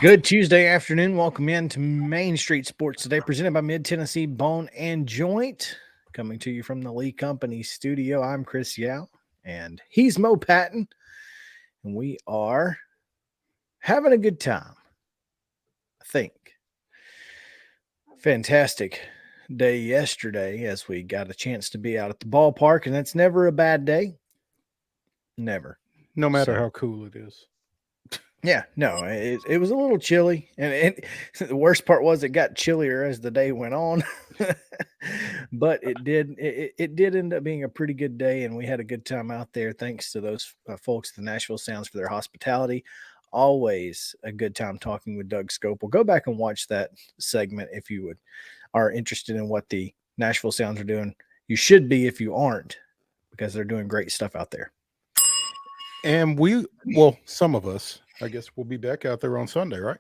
Good Tuesday afternoon. Welcome in to Main Street Sports Today, presented by Mid-Tennessee Bone and Joint. Coming to you from the Lee Company studio. I'm Chris Yow, and he's Mo Patton. And we are having a good time, I think. Fantastic day yesterday as we got a chance to be out at the ballpark, and that's never a bad day. Never. No matter how cool it is. Yeah, no, it was a little chilly, and the worst part was it got chillier as the day went on. But it did end up being a pretty good day, and we had a good time out there. Thanks to those folks at the Nashville Sounds for their hospitality. Always a good time talking with Doug Scopel. Go back and watch that segment if you are interested in what the Nashville Sounds are doing. You should be if you aren't, because they're doing great stuff out there. And some of us, I guess, we'll be back out there on Sunday, right?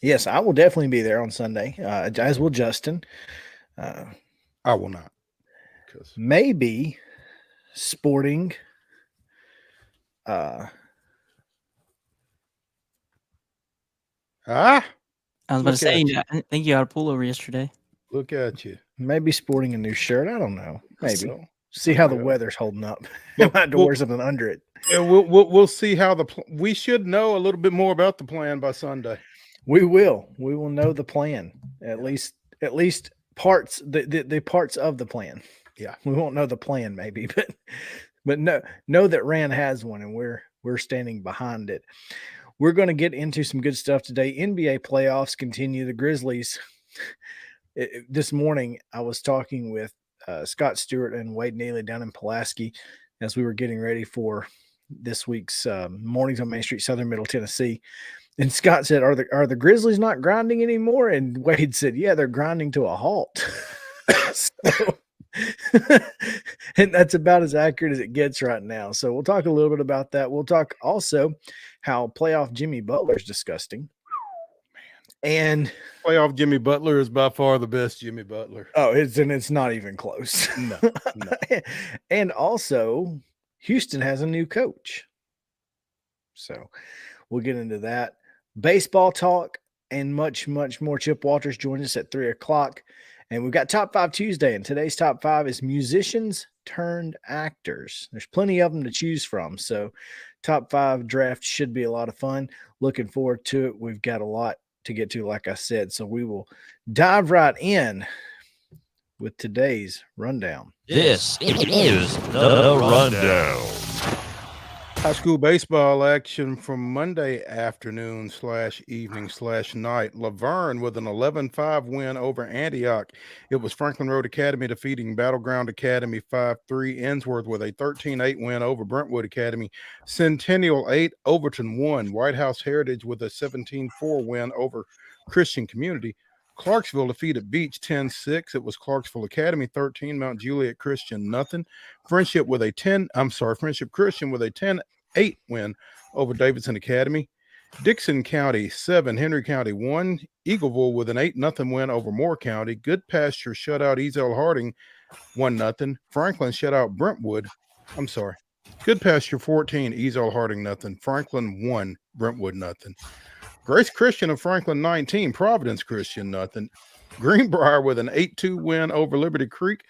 Yes, I will definitely be there on Sunday, as will Justin. I will not. Maybe sporting I was about to say, I think you had a pullover yesterday. Look at you. Maybe sporting a new shirt. I don't know. Maybe. So, see how the weather's holding up. I might have to wear something under it. And we'll see how we should know a little bit more about the plan by Sunday. We will know the plan, at least parts, the parts of the plan. Yeah, we won't know the plan maybe, but know that Rand has one, and we're standing behind it. We're going to get into some good stuff today. NBA playoffs continue. The Grizzlies. This morning, I was talking with Scott Stewart and Wade Neely down in Pulaski as we were getting ready for this week's Mornings on Main Street, Southern Middle Tennessee. And Scott said, are the Grizzlies not grinding anymore? And Wade said, yeah, they're grinding to a halt. And that's about as accurate as it gets right now. So we'll talk a little bit about that. We'll talk also how playoff Jimmy Butler is disgusting. And playoff Jimmy Butler is by far the best Jimmy Butler. Oh, it's not even close. No. And also, Houston has a new coach. So we'll get into that. Baseball talk and much, much more. Chip Walters joins us at 3 o'clock. And we've got Top 5 Tuesday, and today's Top 5 is musicians turned actors. There's plenty of them to choose from. So Top 5 draft should be a lot of fun. Looking forward to it. We've got a lot to get to, like I said. So we will dive right in with today's rundown. This is the rundown. High school baseball action from Monday afternoon / evening / night. Laverne with an 11-5 win over Antioch. It was Franklin Road Academy defeating Battleground Academy 5-3. Ensworth with a 13-8 win over Brentwood Academy. Centennial 8, Overton 1. White House Heritage with a 17-4 win over Christian Community. Clarksville defeated Beach 10-6. It was Clarksville Academy 13, Mount Juliet Christian nothing. Friendship Christian with a 10-8 win over Davidson Academy. Dixon County 7, Henry County 1. Eagleville with an 8-0 win over Moore County. Good Pasture shut out Ezel Harding 1-0. Franklin shut out Brentwood. Good Pasture 14, Ezel Harding nothing. Franklin 1, Brentwood nothing. Grace Christian of Franklin 19, Providence Christian nothing. Greenbrier with an 8-2 win over Liberty Creek.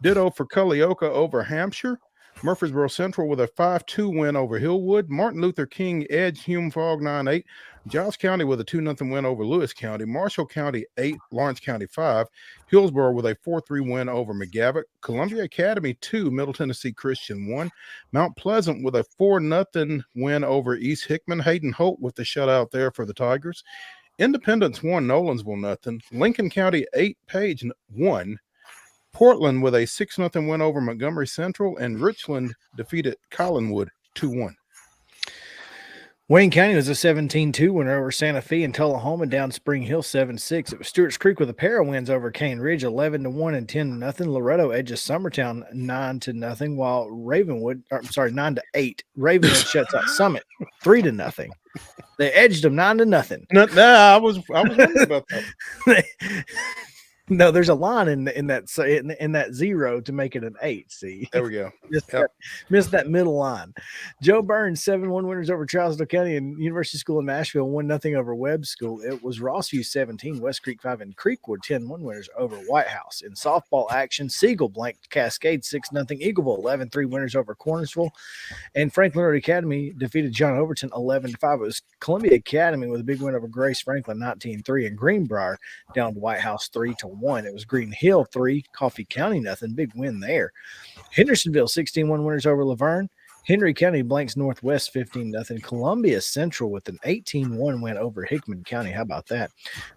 Ditto for Culleoka over Hampshire. Murfreesboro Central with a 5-2 win over Hillwood. Martin Luther King edged Hume Fogg 9-8. Giles County with a 2-0 win over Lewis County. Marshall County 8, Lawrence County 5. Hillsborough with a 4-3 win over McGavock. Columbia Academy 2, Middle Tennessee Christian 1. Mount Pleasant with a 4-0 win over East Hickman. Hayden Holt with the shutout there for the Tigers. Independence 1, Nolensville 0. Lincoln County 8, Page 1. Portland with a 6-0 win over Montgomery Central, and Richland defeated Collinwood 2-1. Wayne County was a 17-2 winner over Santa Fe, and Tullahoma down Spring Hill 7-6. It was Stewart's Creek with a pair of wins over Cane Ridge 11-1 and 10-0. Loretto edges Summertown 9-0, while 9-8. Ravenwood shuts out Summit 3-0. They edged them 9-0. No, I was wondering about that. No, there's a line in that 0 to make it an 8. See, there we go. Missed that middle line. Joe Burns 7-1 winners over Trousdale County, and University School in Nashville 1-0 over Webb School. It was Rossview 17, West Creek 5, and Creekwood 10-1 winners over White House. In softball action, Siegel blanked Cascade 6-0. Eagleville 11-3 winners over Cornersville, and Franklin Road Academy defeated John Overton 11-5. It was Columbia Academy with a big win over Grace Franklin 19-3, and Greenbrier down White House 3-1. It was Green Hill 3, Coffee County nothing. Big win there. Hendersonville 16-1 winners over Laverne. Henry County blanks Northwest 15-0. Columbia Central with an 18-1 win over Hickman County. How about that?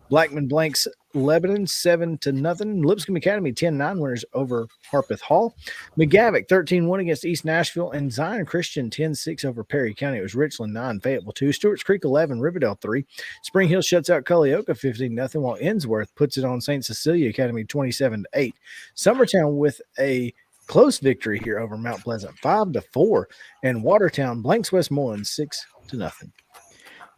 Blackman blanks Lebanon 7-0. Lipscomb Academy 10-9 winners over Harpeth Hall. McGavock 13-1 against East Nashville, and Zion Christian 10-6 over Perry County. It was Richland 9, Fayetteville 2. Stewart's Creek 11, Riverdale 3. Spring Hill shuts out Culleoka 15-0, while Ensworth puts it on St. Cecilia Academy 27-8. Summertown with a close victory here over Mount Pleasant 5-4, and Watertown blanks Westmoreland 6-0.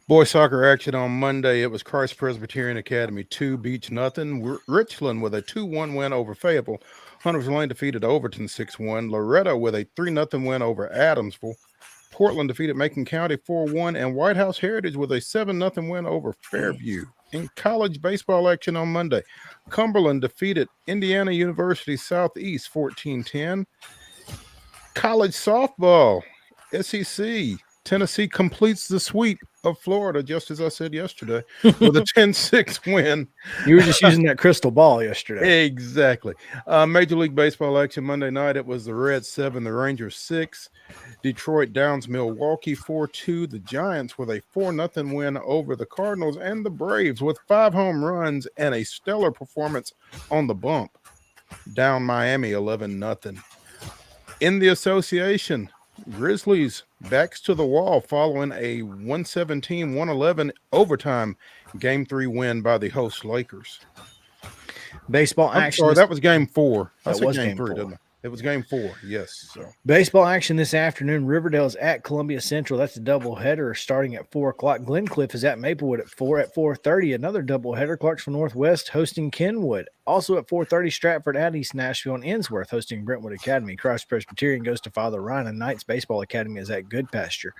Boys soccer action on Monday. It was Christ Presbyterian Academy 2, Beach nothing. Richland with a 2-1 win over Fayetteville. Hunters Lane defeated Overton 6-1. Loretto with a 3-0 win over Adamsville. Portland defeated Macon County 4-1, and White House Heritage with a 7-0 win over Fairview. In college baseball action on Monday, Cumberland defeated Indiana University Southeast 14-10. College softball, SEC, Tennessee completes the sweep of Florida, just as I said yesterday, with a 10-6 win. You were just using that crystal ball yesterday. Exactly. Major League Baseball action Monday night. It was the Reds 7, the Rangers 6. Detroit downs Milwaukee 4-2. The Giants with a 4-0 win over the Cardinals, and the Braves with 5 home runs and a stellar performance on the bump down Miami 11-0. In the association, Grizzlies backs to the wall following a 117-111 overtime Game 3 win by the host Lakers. Baseball action. Sorry, that was Game 4. That was Game 3, 4. didn't it? It was Game 4, yes. So. Baseball action this afternoon. Riverdale's at Columbia Central. That's a doubleheader starting at 4 o'clock. Glencliff is at Maplewood at 4. At 4:30, another doubleheader. Clarksville Northwest hosting Kenwood. Also at 4:30, Stratford at East Nashville, and Ensworth hosting Brentwood Academy. Christ Presbyterian goes to Father Ryan, and Knights Baseball Academy is at Good Pasture.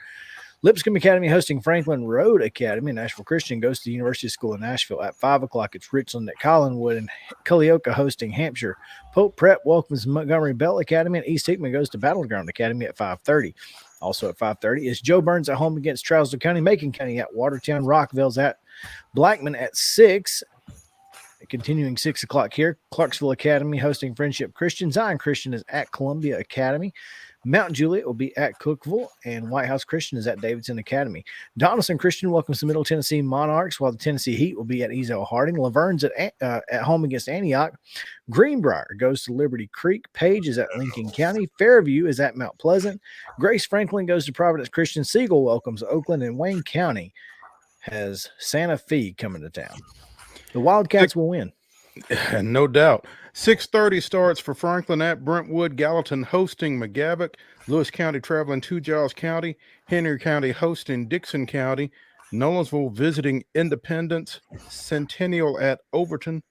Lipscomb Academy hosting Franklin Road Academy. Nashville Christian goes to the University School in Nashville at 5 o'clock. It's Richland at Collinwood, and Culleoka hosting Hampshire. Pope Prep welcomes Montgomery Bell Academy, and East Hickman goes to Battleground Academy at 5:30. Also at 5:30 is Joe Burns at home against Trousdale County. Macon County at Watertown. Rockville's at Blackman at 6. Continuing 6 o'clock here, Clarksville Academy hosting Friendship Christian. Zion Christian is at Columbia Academy. Mount Juliet will be at Cookeville, and White House Christian is at Davidson Academy. Donaldson Christian welcomes the Middle Tennessee Monarchs, while the Tennessee Heat will be at Ezo Harding. Laverne's at home against Antioch. Greenbrier goes to Liberty Creek. Page is at Lincoln County. Fairview is at Mount Pleasant. Grace Franklin goes to Providence Christian. Siegel welcomes Oakland, and Wayne County has Santa Fe coming to town. The Wildcats will win. No doubt. 6:30 starts for Franklin at Brentwood. Gallatin hosting McGavock. Lewis County traveling to Giles County. Henry County hosting Dixon County. Nolensville visiting Independence. Centennial at Overton.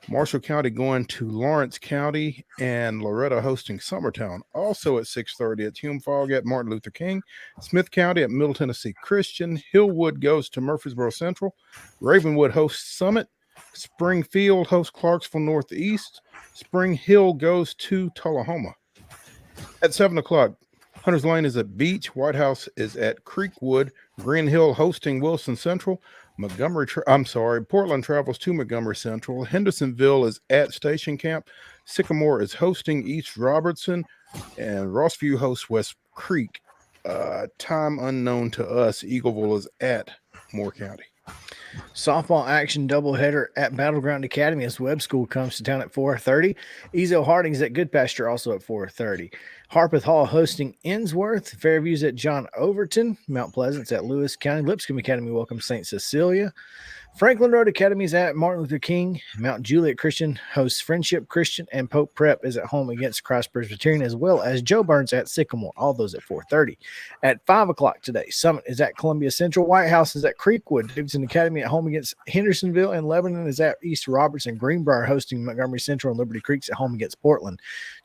Marshall County going to Lawrence County, and Loretto hosting Summertown. Also at 6:30 at Hume-Fogg at Martin Luther King. Smith County at Middle Tennessee Christian. Hillwood goes to Murfreesboro Central. Ravenwood hosts Summit. Springfield hosts Clarksville Northeast. Spring Hill goes to Tullahoma. At 7 o'clock, Hunters Lane is at Beach. White House is at Creekwood. Green Hill hosting Wilson Central. Portland travels to Montgomery Central. Hendersonville is at Station Camp. Sycamore is hosting East Robertson. And Rossview hosts West Creek. Time unknown to us. Eagleville is at Moore County. Softball action doubleheader at Battleground Academy as Webb School comes to town at 4:30. Ezo Harding's at Good Pasture also at 4:30. Harpeth Hall hosting Innsworth. Fairview's at John Overton. Mount Pleasant's at Lewis County. Lipscomb Academy welcomes St. Cecilia. Franklin Road Academy is at Martin Luther King. Mount Juliet Christian hosts Friendship Christian, and Pope Prep is at home against Christ Presbyterian, as well as Joe Burns at Sycamore. All those at 4:30. At 5 o'clock today, Summit is at Columbia Central. White House is at Creekwood. Davidson Academy at home against Hendersonville, and Lebanon is at East Robertson. Greenbrier hosting Montgomery Central, and Liberty Creek's at home against Portland.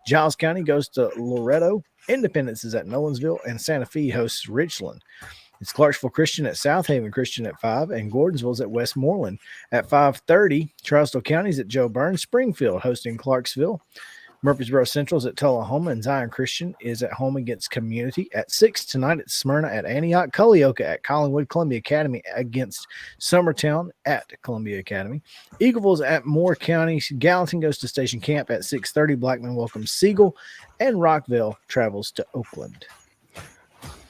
Giles County goes to Loretto. Independence is at Nolensville, and Santa Fe hosts Richland. It's Clarksville Christian at South Haven Christian at 5, and Gordonsville's at Westmoreland. At 5:30, Charleston County's at Joe Burns. Springfield hosting Clarksville. Murfreesboro Central's at Tullahoma, and Zion Christian is at home against Community. At 6 tonight, it's Smyrna at Antioch. Culleoka at Collinwood. Columbia Academy against Summertown at Columbia Academy. Eagleville's at Moore County. Gallatin goes to Station Camp at 6:30. Blackman welcomes Siegel, and Rockville travels to Oakland.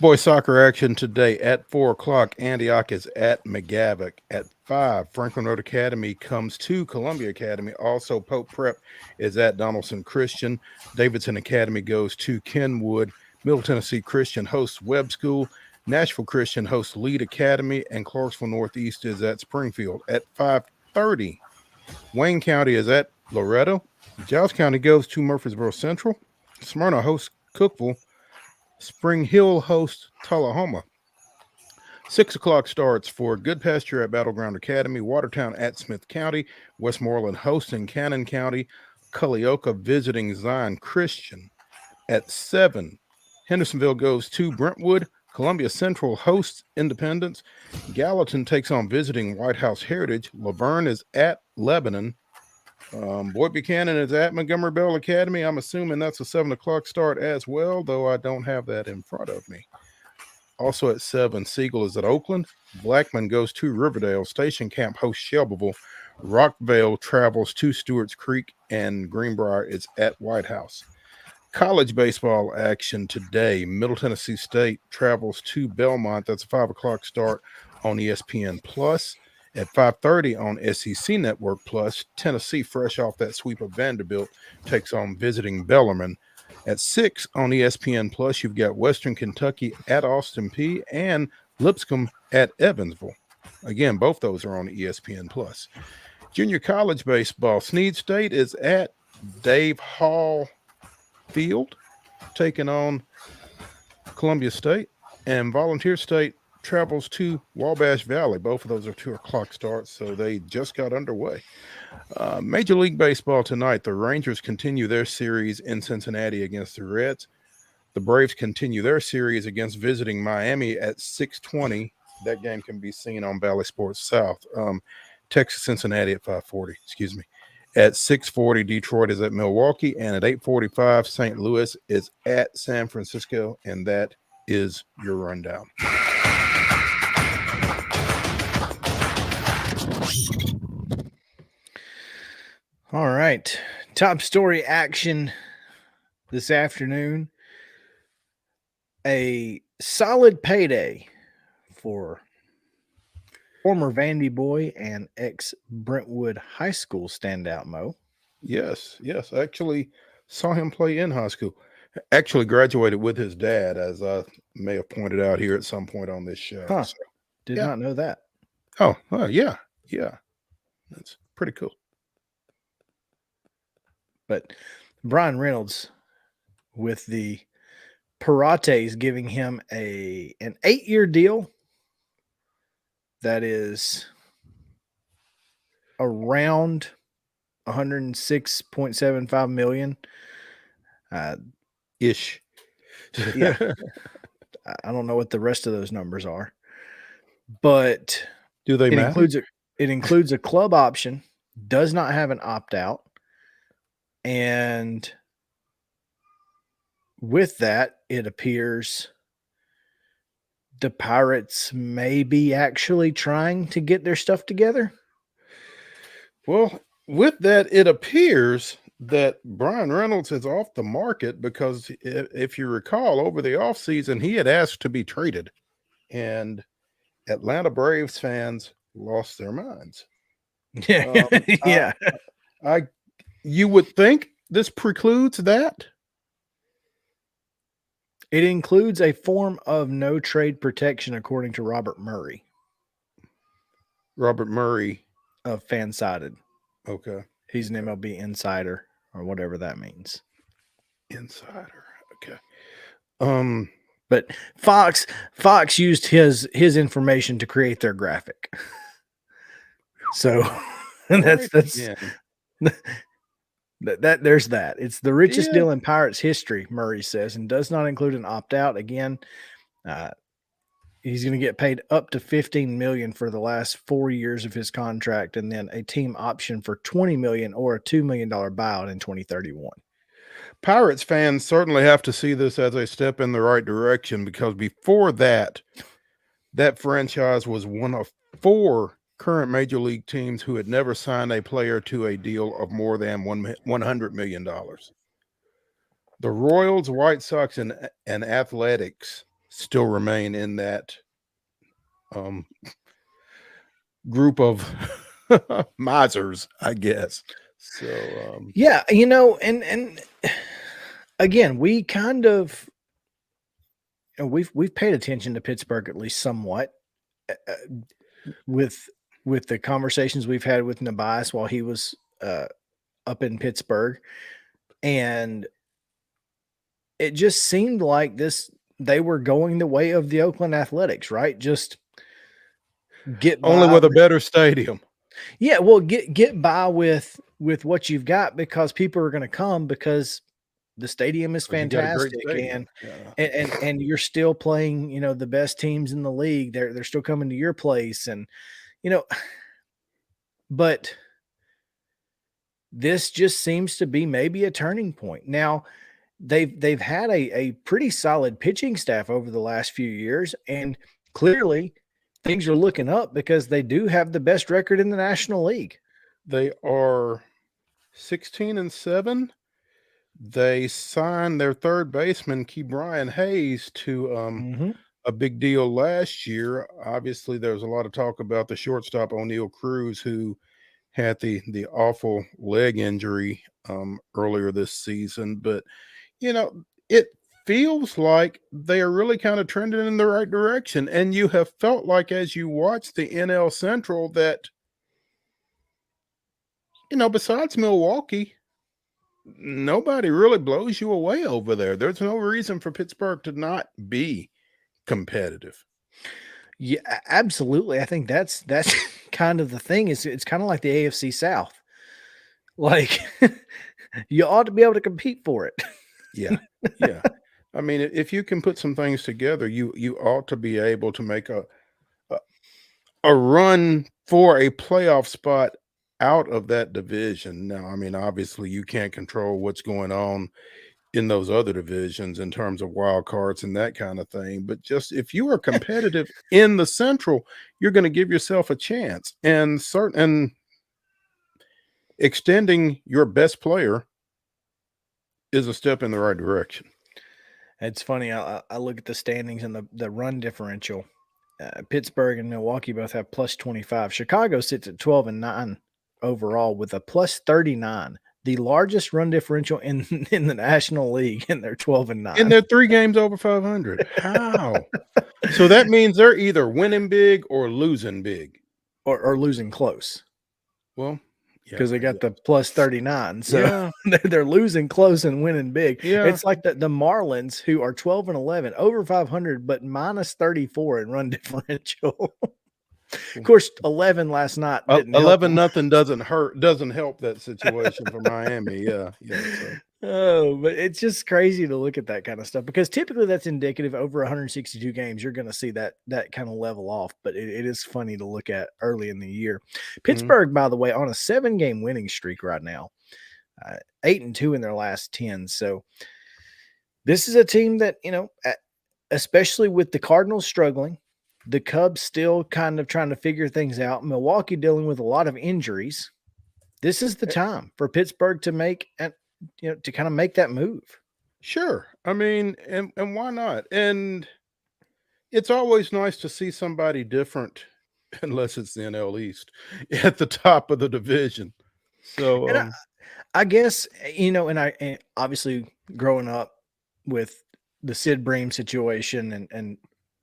Boys soccer action today at 4 o'clock. Antioch is at McGavock. At 5, Franklin Road Academy comes to Columbia Academy. Also, Pope Prep is at Donaldson Christian. Davidson Academy goes to Kenwood. Middle Tennessee Christian hosts Webb School. Nashville Christian hosts Lead Academy. And Clarksville Northeast is at Springfield. At 5:30, Wayne County is at Loretto. Giles County goes to Murfreesboro Central. Smyrna hosts Cookeville. Spring Hill hosts Tullahoma. 6 o'clock starts for Good Pasture at Battleground Academy. Watertown at Smith County. Westmoreland hosting Cannon County. Culleoka visiting Zion Christian. At 7, Hendersonville goes to Brentwood. Columbia Central hosts Independence. Gallatin takes on visiting White House Heritage. Laverne is at Lebanon. Boyd Buchanan is at Montgomery Bell Academy. I'm assuming that's a 7 o'clock start as well, though I don't have that in front of me. Also at 7, Siegel is at Oakland. Blackman goes to Riverdale. Station Camp hosts Shelbyville. Rockvale travels to Stewart's Creek, and Greenbrier is at White House. College baseball action today. Middle Tennessee State travels to Belmont. That's a 5 o'clock start on ESPN Plus. At 5:30 on SEC Network Plus, Tennessee, fresh off that sweep of Vanderbilt, takes on visiting Bellarmine. At 6 on ESPN Plus, you've got Western Kentucky at Austin Peay and Lipscomb at Evansville. Again, both those are on ESPN Plus. Junior college baseball, Snead State is at Dave Hall Field, taking on Columbia State, and Volunteer State travels to Wabash Valley. Both of those are 2 o'clock starts, so they just got underway. Major League Baseball tonight, the Rangers continue their series in Cincinnati against the Reds. The Braves continue their series against visiting Miami at 6:20. That game can be seen on Valley Sports South. Texas Cincinnati at 5:40, excuse me. At 6:40, Detroit is at Milwaukee, and at 8:45, St. Louis is at San Francisco, and that is your rundown. All right. Top story action this afternoon. a solid payday for former Vandy boy and ex Brentwood High School standout Mo. Yes. Actually saw him play in high school. Actually graduated with his dad, as I may have pointed out here at some point on this show. Huh. So, Did yeah. not know that. Oh, yeah. That's pretty cool. But Brian Reynolds with the Pirates giving him an 8-year deal that is around 106.75 million. Ish. Yeah. I don't know what the rest of those numbers are, but Do they matter? it includes a club option, does not have an opt out, and with that, it appears the Pirates may be actually trying to get their stuff together. Well, with that, it appears that Brian Reynolds is off the market because if you recall, over the offseason, he had asked to be traded, and Atlanta Braves fans lost their minds. Yeah. Yeah. You would think this precludes that. It includes a form of no trade protection, according to Robert Murray Robert Murray of Fansided. Okay. He's an MLB insider or whatever that means. Insider. Okay. But Fox used his information to create their graphic. So that's there's that. It's the richest deal in Pirates history, Murray says, and does not include an opt-out. Again, he's going to get paid up to $15 million for the last 4 years of his contract, and then a team option for $20 million or a $2 million buyout in 2031. Pirates fans certainly have to see this as a step in the right direction, because before that franchise was one of 4 current major league teams who had never signed a player to a deal of more than $100 million. The Royals, White Sox, and Athletics still remain in that group of misers, I guess. So yeah, and again, we kind of we've paid attention to Pittsburgh at least somewhat with the conversations we've had with Nabias while he was up in Pittsburgh, and it just seemed like they were going the way of the Oakland Athletics, right? Just get only with a better stadium. Yeah, well, get by with what you've got, because people are going to come because the stadium is fantastic, stadium. and you're still playing, the best teams in the league. They're still coming to your place, and but this just seems to be maybe a turning point. Now, they've had a pretty solid pitching staff over the last few years, and clearly things are looking up because they do have the best record in the National League. They are 16-7. They signed their third baseman, Brian Hayes, to a big deal last year. Obviously, there was a lot of talk about the shortstop O'Neal Cruz, who had the awful leg injury earlier this season. But, it feels like they are really kind of trending in the right direction. And you have felt like, as you watch the NL Central, that, besides Milwaukee, nobody really blows you away over there. There's no reason for Pittsburgh to not be competitive. Yeah, absolutely. I think that's kind of the thing. It's kind of like the AFC South. Like, you ought to be able to compete for it. Yeah. I mean, if you can put some things together, you ought to be able to make a run for a playoff spot out of that division. Now, I mean, obviously you can't control what's going on in those other divisions in terms of wild cards and that kind of thing. But just if you are competitive in the Central, you're going to give yourself a chance. And extending your best player is a step in the right direction. It's funny. I look at the standings and the run differential. Pittsburgh and Milwaukee both have plus 25. Chicago sits at 12-9 overall with a plus 39, the largest run differential in the National League, and they're 12-9. And they're 3 games over 500. How? So that means they're either winning big or losing big. Or losing close. Well, because they got the plus 39. So yeah. they're losing close and winning big. Yeah. It's like the Marlins, who are 12-11, over 500, but minus 34 in run differential. Of course, 11 last night. 11-0 doesn't help that situation for Miami. Yeah. So. Oh, but it's just crazy to look at that kind of stuff, because typically that's indicative over 162 games. You're going to see that kind of level off, but it is funny to look at early in the year. Pittsburgh, by the way, on a 7-game winning streak right now, 8-2 in their last 10. So this is a team that, especially with the Cardinals struggling, the Cubs still kind of trying to figure things out, Milwaukee dealing with a lot of injuries. This is the time for Pittsburgh to make to kind of make that move. Sure. I mean, and why not? And it's always nice to see somebody different, unless it's the NL East, at the top of the division. So I guess, and obviously growing up with the Sid Bream situation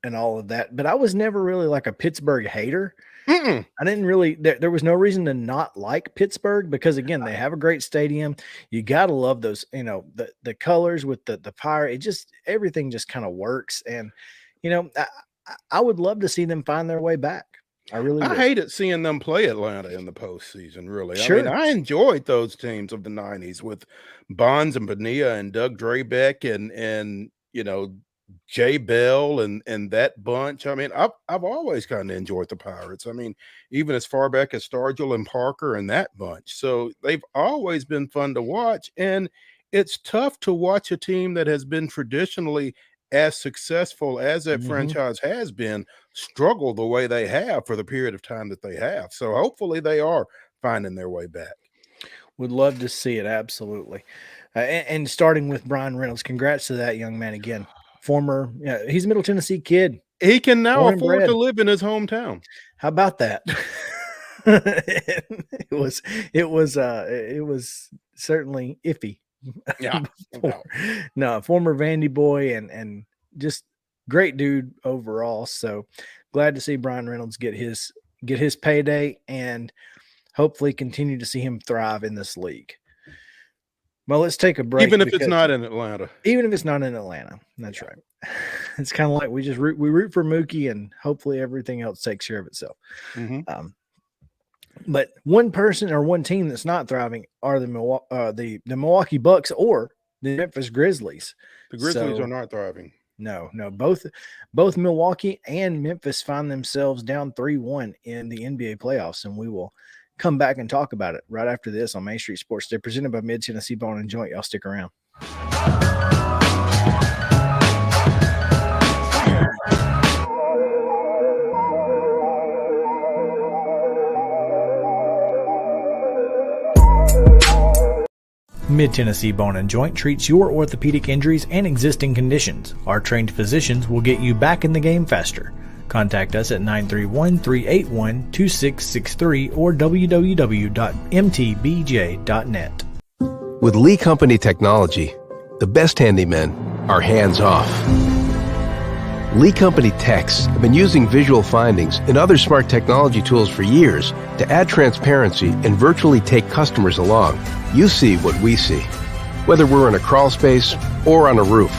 and all of that, but I was never really like a Pittsburgh hater. I didn't really, there was no reason to not like Pittsburgh, because again, they have a great stadium. You got to love those, the colors with the pirate. Everything just kind of works. And, I would love to see them find their way back. I really would. I hated seeing them play Atlanta in the postseason, really. Sure. I mean, I enjoyed those teams of the 90s with Bonds and Bonilla and Doug Drabeck and Jay Bell and that bunch. I mean, I've always kind of enjoyed the Pirates. I mean, even as far back as Stargell and Parker and that bunch. So they've always been fun to watch. And it's tough to watch a team that has been traditionally as successful as that franchise has been struggle the way they have for the period of time that they have. So hopefully they are finding their way back. Would love to see it. Absolutely. And starting with Bryan Reynolds, congrats to that young man again. Former, he's a Middle Tennessee kid. He can now afford to live in his hometown. How about that? It was certainly iffy. Yeah. No, former Vandy boy and just great dude overall. So glad to see Bryan Reynolds get his payday and hopefully continue to see him thrive in this league. Well, let's take a break. Even if it's not in Atlanta. Even if it's not in Atlanta. That's right. It's kind of like we root for Mookie, and hopefully everything else takes care of itself. But one person or one team that's not thriving are the Milwaukee Bucks or the Memphis Grizzlies. The Grizzlies are not thriving. No. Both Milwaukee and Memphis find themselves down 3-1 in the NBA playoffs, and we will come back and talk about it right after this on Main Street Sports Day, presented by Mid Tennessee Bone and Joint. Y'all stick around. Mid Tennessee Bone and Joint treats your orthopedic injuries and existing conditions. Our trained physicians will get you back in the game faster. Contact us at 931-381-2663 or www.mtbj.net. With Lee Company technology, the best handymen are hands-off. Lee Company techs have been using visual findings and other smart technology tools for years to add transparency and virtually take customers along. You see what we see, whether we're in a crawl space or on a roof.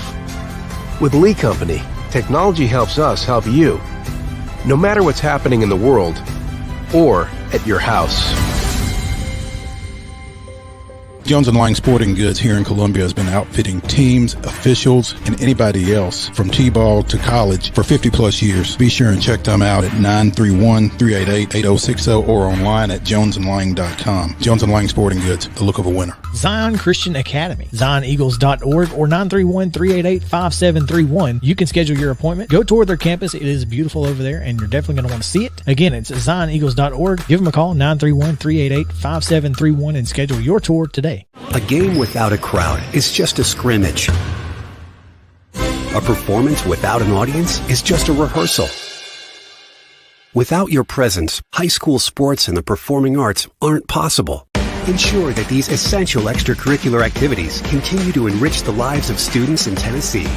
With Lee Company, technology helps us help you, no matter what's happening in the world or at your house. Jones & Lang Sporting Goods here in Columbia has been outfitting teams, officials, and anybody else from T-ball to college for 50-plus years. Be sure and check them out at 931-388-8060 or online at jonesandlang.com. Jones & Lang Sporting Goods, the look of a winner. Zion Christian Academy, zioneagles.org or 931-388-5731. You can schedule your appointment. Go tour their campus. It is beautiful over there, and you're definitely going to want to see it. Again, it's zioneagles.org. Give them a call, 931-388-5731, and schedule your tour today. A game without a crowd is just a scrimmage. A performance without an audience is just a rehearsal. Without your presence, high school sports and the performing arts aren't possible. Ensure that these essential extracurricular activities continue to enrich the lives of students in Tennessee.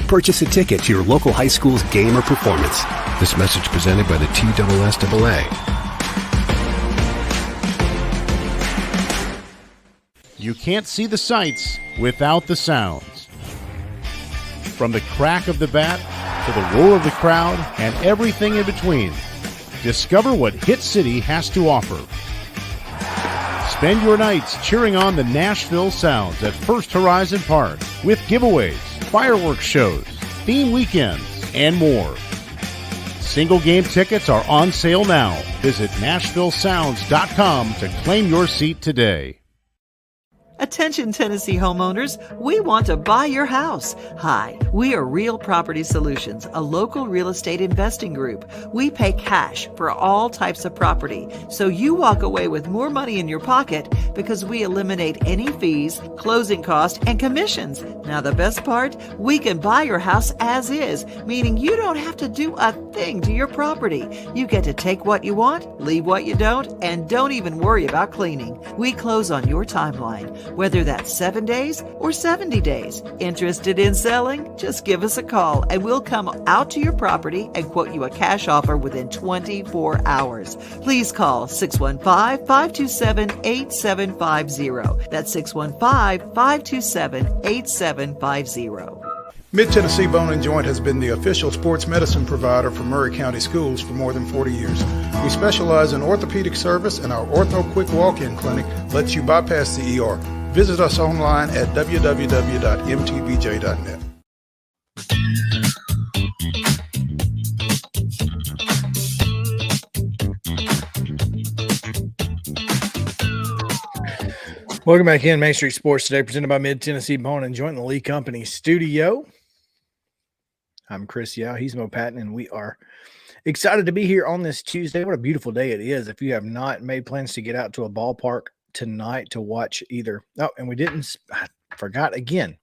Purchase a ticket to your local high school's game or performance. This message presented by the TSSAA. You can't see the sights without the sounds. From the crack of the bat to the roar of the crowd and everything in between, discover what Hit City has to offer. Spend your nights cheering on the Nashville Sounds at First Horizon Park with giveaways, fireworks shows, theme weekends, and more. Single game tickets are on sale now. Visit NashvilleSounds.com to claim your seat today. Attention Tennessee homeowners, we want to buy your house. Hi, we are Real Property Solutions, a local real estate investing group. We pay cash for all types of property, so you walk away with more money in your pocket because we eliminate any fees, closing costs, and commissions. Now the best part, we can buy your house as is, meaning you don't have to do a thing to your property. You get to take what you want, leave what you don't, and don't even worry about cleaning. We close on your timeline, whether that's 7 days or 70 days. Interested in selling? Just give us a call and we'll come out to your property and quote you a cash offer within 24 hours. Please call 615-527-8750. That's 615-527-8750. Mid-Tennessee Bone and Joint has been the official sports medicine provider for Murray County Schools for more than 40 years. We specialize in orthopedic service, and our Ortho Quick Walk-In Clinic lets you bypass the ER. Visit us online at www.mtbj.net. Welcome back in Main Street Sports today, presented by Mid-Tennessee Bone and Joint in the Lee Company studio. I'm Chris Yow. He's Mo Patton, and we are excited to be here on this Tuesday. What a beautiful day it is. If you have not made plans to get out to a ballpark tonight to watch either. Oh, and I forgot again.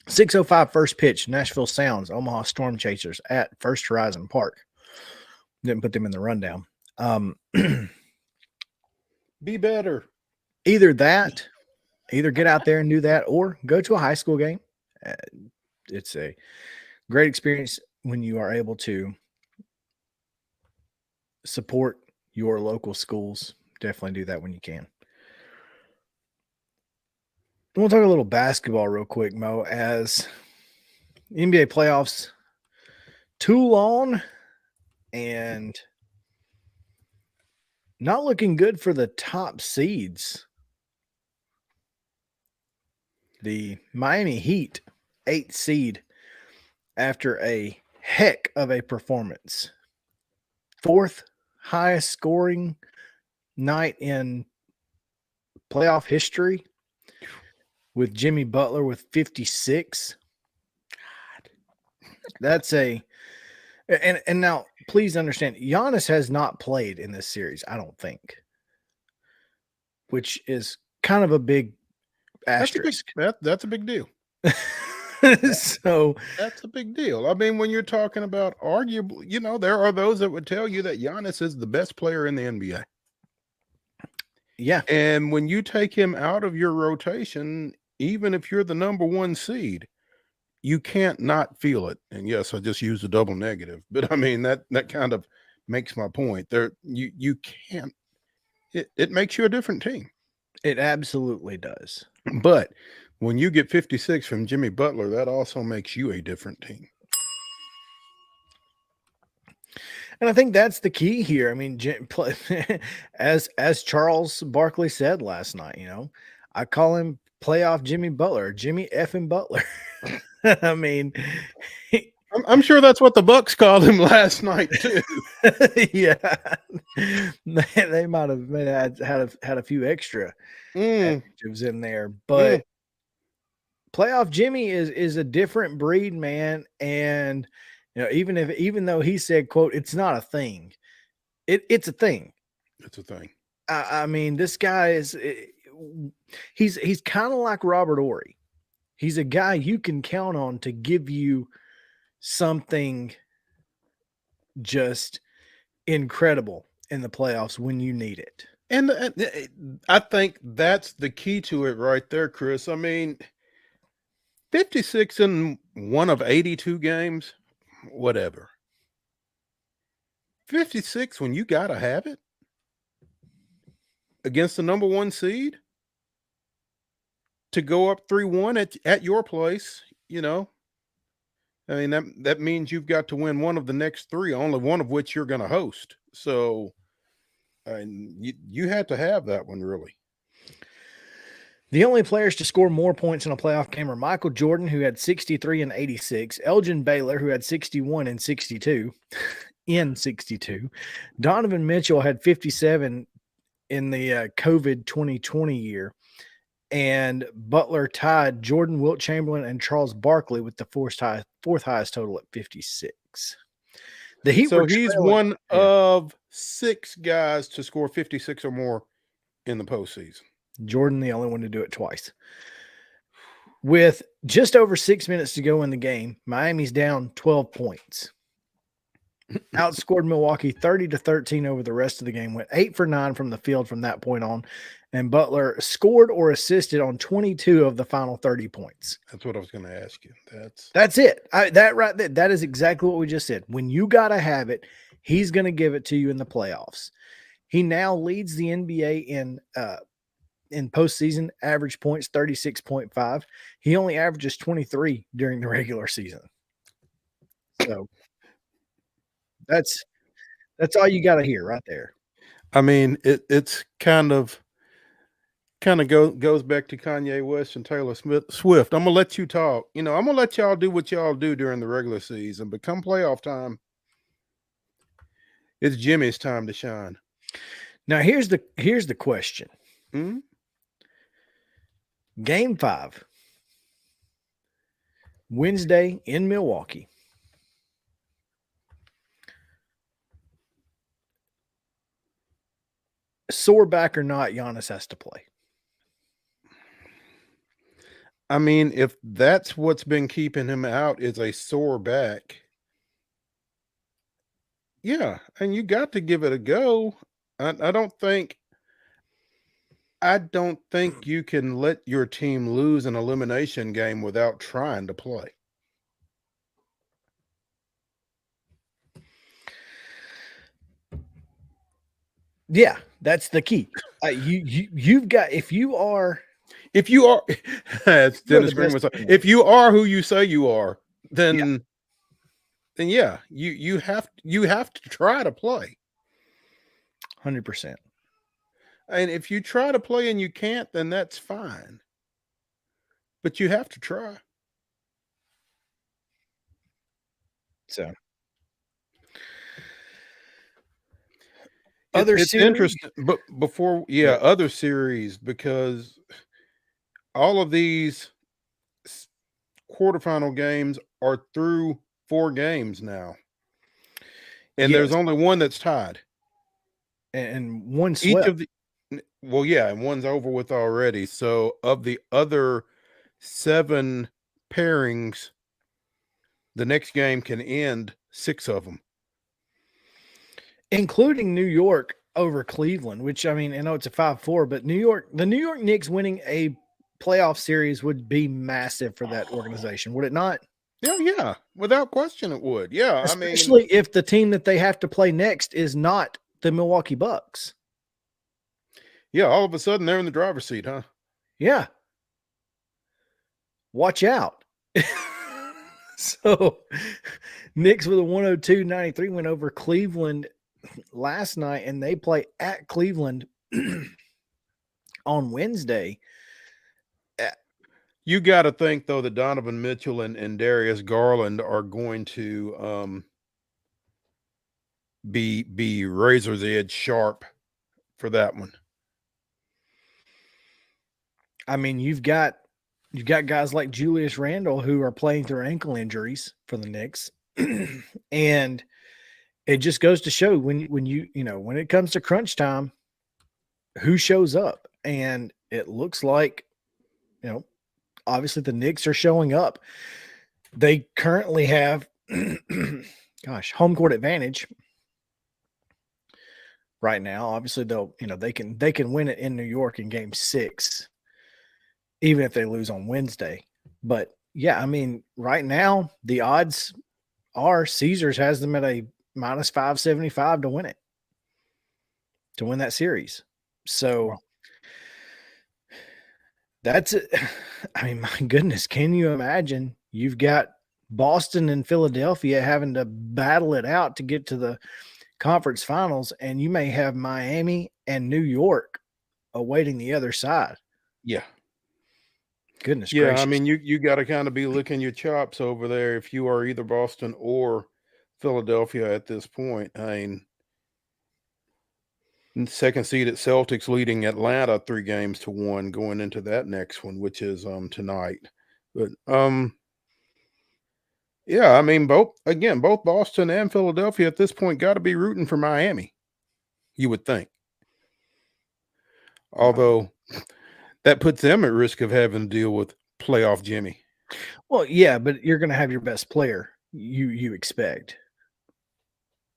6:05 first pitch, Nashville Sounds, Omaha Storm Chasers at First Horizon Park. Didn't put them in the rundown. Be better. Either get out there and do that, or go to a high school game. It's a great experience when you are able to support your local schools. Definitely do that when you can. We'll talk a little basketball real quick, Mo, as NBA playoffs too long and not looking good for the top seeds. The Miami Heat, 8th seed, after a heck of a performance. 4th highest scoring night in playoff history, with Jimmy Butler with 56. God, that's and now please understand, Giannis has not played in this series, I don't think, which is kind of a big asterisk. That's a big deal. So that's a big deal. I mean, when you're talking about arguably, there are those that would tell you that Giannis is the best player in the NBA. Yeah. And when you take him out of your rotation, even if you're the number 1 seed, you can't not feel it. And yes, I just used a double negative, but I mean, that kind of makes my point there. You can't, it makes you a different team. It absolutely does. But when you get 56 from Jimmy Butler, that also makes you a different team. And I think that's the key here. I mean, as Charles Barkley said last night, I call him playoff Jimmy Butler, Jimmy effing Butler. I mean, I'm sure that's what the Bucks called him last night too. Yeah, they might have had a few extra adjectives in there, but playoff Jimmy is a different breed, man. And even though he said, "quote," it's not a thing, it's a thing. It's a thing. I mean, this guy he's kind of like Robert Horry. He's a guy you can count on to give you something just incredible in the playoffs when you need it. And I think that's the key to it right there, Chris. I mean, 56 in one of 82 games, whatever. 56 when you got to have it against the number 1 seed to go up 3-1 at your place, you know. I mean, that means you've got to win one of the next 3, only one of which you're going to host. So you had to have that one, really. The only players to score more points in a playoff game are Michael Jordan, who had 63 and 86, Elgin Baylor, who had 61 and 62 in 62. Donovan Mitchell had 57 in the COVID 2020 year. And Butler tied Jordan, Wilt Chamberlain, and Charles Barkley with the fourth highest total at 56. The Heat so he's one of 6 guys to score 56 or more in the postseason. Jordan, the only one to do it twice. With just over 6 minutes to go in the game, Miami's down 12 points. Outscored Milwaukee 30-13 over the rest of the game, went 8 for 9 from the field from that point on, and Butler scored or assisted on 22 of the final 30 points. That's what I was going to ask you. That's it. That right there, that is exactly what we just said. When you got to have it, he's going to give it to you in the playoffs. He now leads the NBA in postseason average points, 36.5. He only averages 23 during the regular season. So that's all you got to hear right there. I mean, it's kind of goes back to Kanye West and Taylor Swift. I'm gonna let you talk. I'm gonna let y'all do what y'all do during the regular season, but come playoff time, it's Jimmy's time to shine. Now here's the question. Mm-hmm. Game 5, Wednesday in Milwaukee. Sore back or not, Giannis has to play. I mean, if that's what's been keeping him out is a sore back, yeah, and you got to give it a go. I don't think you can let your team lose an elimination game without trying to play. Yeah, that's the key. You've got if you are as Dennis Green was, if you are who you say you are, then yeah, you have to try to play 100%. And if you try to play and you can't, then that's fine. But you have to try. So it's interesting, but before other series, because all of these quarterfinal games are through 4 games now, and there's only one that's tied, and one swept. and one's over with already. So of the other 7 pairings, the next game can end 6 of them, including New York over Cleveland, which, I mean, I know it's a 5-4, but the New York Knicks winning a playoff series would be massive for that organization, would it not? Yeah, without question it would. Yeah, especially if the team that they have to play next is not the Milwaukee Bucks. Yeah, all of a sudden they're in the driver's seat, huh? Yeah. Watch out. So, Knicks with a 102-93 win over Cleveland last night, and they play at Cleveland on Wednesday. You got to think, though, that Donovan Mitchell and Darius Garland are going to be razor's edge sharp for that one. I mean, you've got guys like Julius Randle who are playing through ankle injuries for the Knicks, and it just goes to show when it comes to crunch time, who shows up. And it looks like, obviously the Knicks are showing up. They currently have, home court advantage right now. Obviously, they can win it in New York in Game 6, even if they lose on Wednesday. But yeah, I mean, right now the odds are Caesars has them at a minus 575 to win it, to win that series. So that's it. I mean, my goodness, can you imagine? You've got Boston and Philadelphia having to battle it out to get to the conference finals, and you may have Miami and New York awaiting the other side. Yeah. Goodness Yeah, gracious. I mean, you got to kind of be licking your chops over there if you are either Boston or Philadelphia at this point. I mean, second seeded Celtics leading Atlanta 3-1 going into that next one, which is tonight. But yeah, I mean, both Boston and Philadelphia at this point got to be rooting for Miami, you would think. Although that puts them at risk of having to deal with playoff Jimmy. Well, yeah, but you're going to have your best player. You expect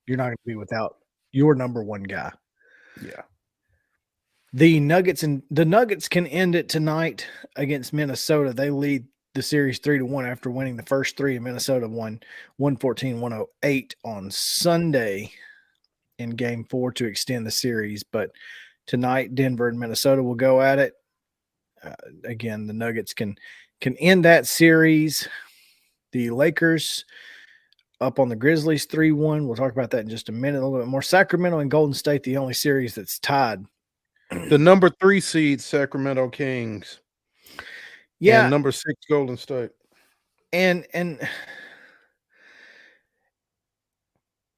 you're not going to be without your number one guy. Yeah. The Nuggets can end it tonight against Minnesota. They lead the series 3-1 after winning the first three, and Minnesota won 114-108 on Sunday in Game 4 to extend the series. But tonight, Denver and Minnesota will go at it. Again, the Nuggets can end that series. The Lakers up on the Grizzlies 3-1. We'll talk about that in just a minute, a little bit more. Sacramento and Golden State, the only series that's tied. The number 3 seed Sacramento Kings. Yeah. And number 6 Golden State. And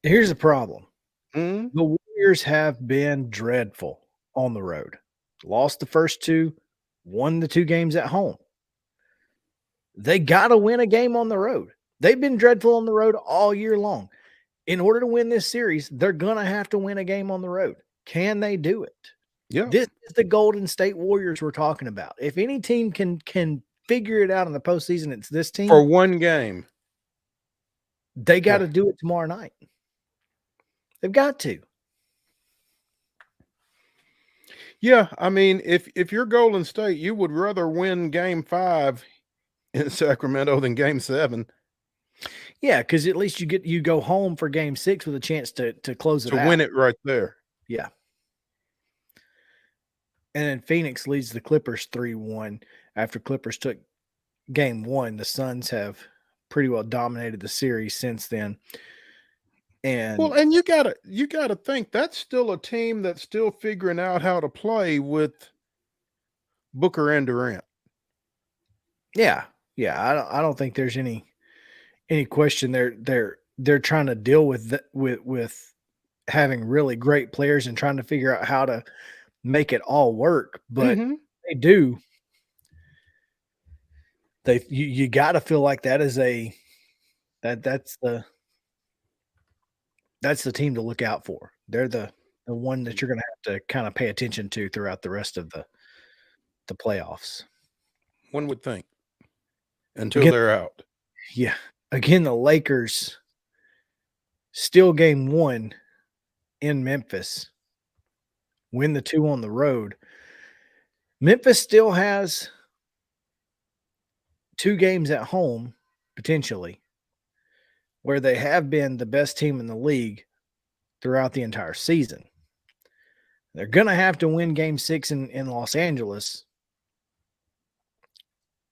here's the problem. The Warriors have been dreadful on the road. Lost the first 2, won the 2 games at home. They got to win a game on the road. They've been dreadful on the road all year long. In order to win this series, they're going to have to win a game on the road. Can they do it? Yeah. This is the Golden State Warriors we're talking about. If any team can figure it out in the postseason, it's this team. For one game. They got to do it tomorrow night. They've got to. Yeah, I mean, if you're Golden State, you would rather win Game 5 in Sacramento than Game 7. Yeah, because at least you go home for Game 6 with a chance to close it out. To win it right there. Yeah. And then Phoenix leads the Clippers 3-1 after Clippers took Game 1. The Suns have pretty well dominated the series since then. And you gotta think that's still a team that's still figuring out how to play with Booker and Durant. Yeah. I don't think there's any question. They're trying to deal with having really great players and trying to figure out how to make it all work. But they do. You got to feel like that is that's the team to look out for. They're the one that you're going to have to kind of pay attention to throughout the rest of the playoffs. One would think. Until they're out. Yeah. Again, the Lakers still Game 1 in Memphis. Win the 2 on the road. Memphis still has 2 games at home, potentially, where they have been the best team in the league throughout the entire season. They're going to have to win Game 6 in Los Angeles.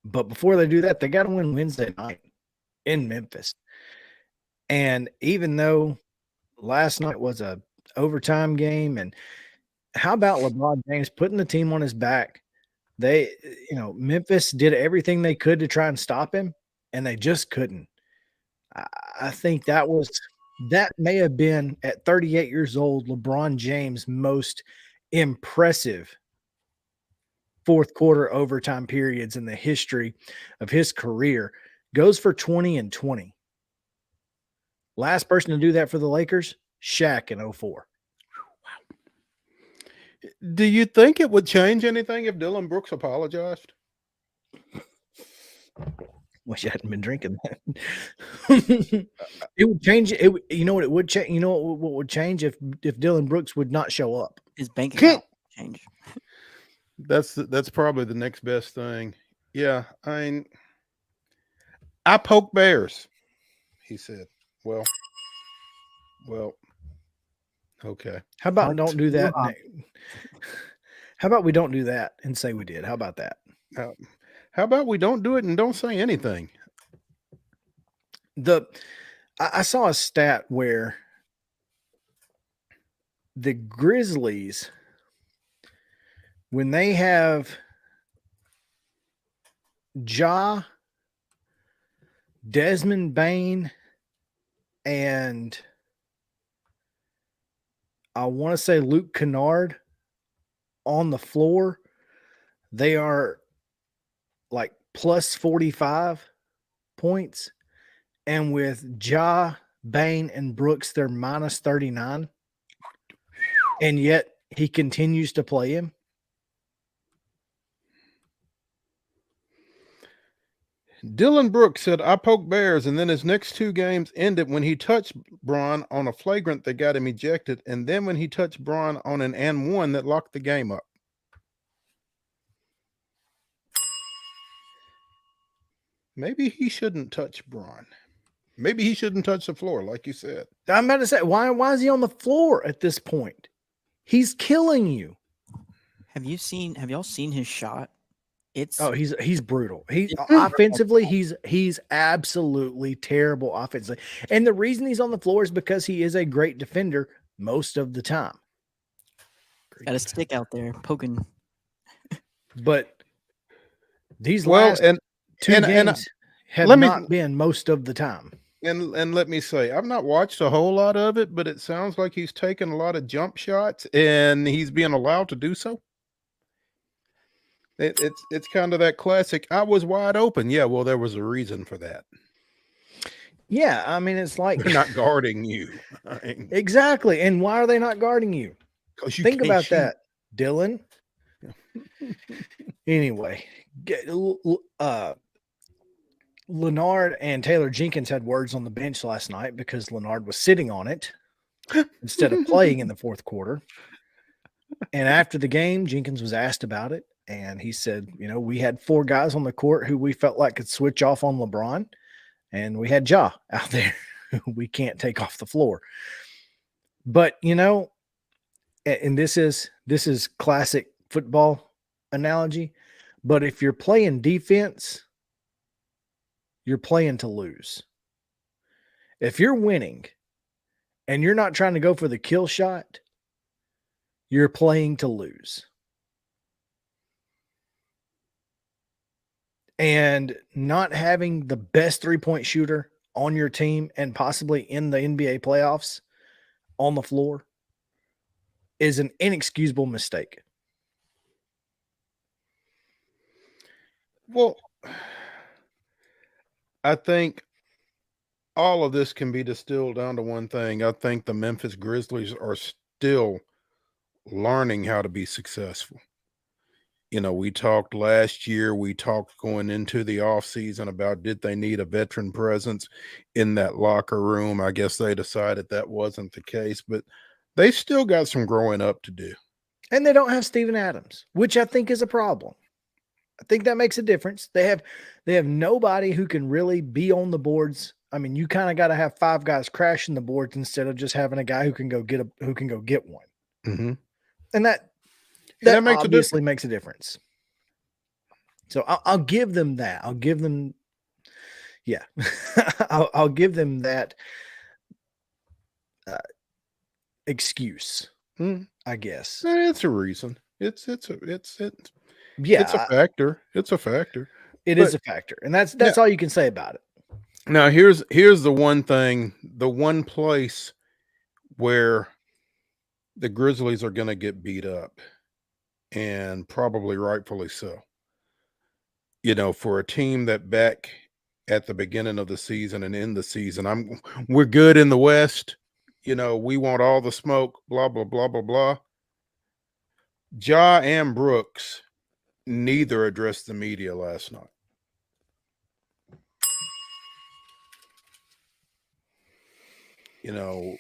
But before they do that, they got to win Wednesday night in Memphis. And even though last night was a overtime game, and how about LeBron James putting the team on his back? Memphis did everything they could to try and stop him, and they just couldn't. I think that may have been, at 38 years old, LeBron James' most impressive fourth quarter overtime periods in the history of his career. Goes for 20 and 20. Last person to do that for the Lakers, Shaq in 2004. Do you think it would change anything if Dylan Brooks apologized? Wish I hadn't been drinking that. It would change it. You know what it would change? You know what would change if Dylan Brooks would not show up? His bank account change. That's probably the next best thing. Yeah, I poke bears, he said. Well, okay. How about don't do that? How about we don't do that and say we did? How about that? How about we don't do it and don't say anything? I saw a stat where the Grizzlies, when they have Ja, Desmond Bane, and I want to say Luke Kennard on the floor, they are like plus 45 points. And with Ja, Bane, and Brooks, they're minus 39. And yet he continues to play him. Dylan Brooks said, I poked bears, and then his next two games ended when he touched Braun on a flagrant that got him ejected, and then when he touched Braun on an and one that locked the game up. Maybe he shouldn't touch Braun. Maybe he shouldn't touch the floor, like you said. I'm about to say, why is he on the floor at this point? He's killing you. Have y'all seen his shot? He's brutal. He offensively, he's absolutely terrible offensively. And the reason he's on the floor is because he is a great defender most of the time. Got a stick out there poking. But these last two games have not been most of the time. And let me say, I've not watched a whole lot of it, but it sounds like he's taking a lot of jump shots and he's being allowed to do so. It's kind of that classic, I was wide open. Yeah, well, there was a reason for that. Yeah, I mean, it's like they're not guarding you. Exactly. And why are they not guarding you? Because you think about shoot. that, Dylan. Anyway, Leonard and Taylor Jenkins had words on the bench last night because Leonard was sitting on it instead of playing in the fourth quarter. And after the game, Jenkins was asked about it. And he said, we had 4 guys on the court who we felt like could switch off on LeBron. And we had Ja out there who we can't take off the floor. But, and this is classic football analogy. But if you're playing defense, you're playing to lose. If you're winning and you're not trying to go for the kill shot, you're playing to lose. And not having the best 3-point shooter on your team and possibly in the NBA playoffs on the floor is an inexcusable mistake. Well, I think all of this can be distilled down to one thing. I think the Memphis Grizzlies are still learning how to be successful. We talked last year, we talked going into the offseason about did they need a veteran presence in that locker room. I guess they decided that wasn't the case, but they still got some growing up to do. And they don't have Steven Adams, which I think is a problem. I think that makes a difference. They have nobody who can really be on the boards. I mean, you kind of got to have 5 guys crashing the boards instead of just having a guy who can go get one. Mm-hmm. And that obviously makes a difference. So I'll give them that. I'll give them that excuse, I guess. It's a reason. It's a factor. It's a factor. It is a factor. And that's all you can say about it. Now here's the one thing, the one place where the Grizzlies are going to get beat up, and probably rightfully so. For a team that back at the beginning of the season and in the season, we're good in the West. We want all the smoke, blah, blah, blah, blah, blah. Ja and Brooks neither addressed the media last night. you know,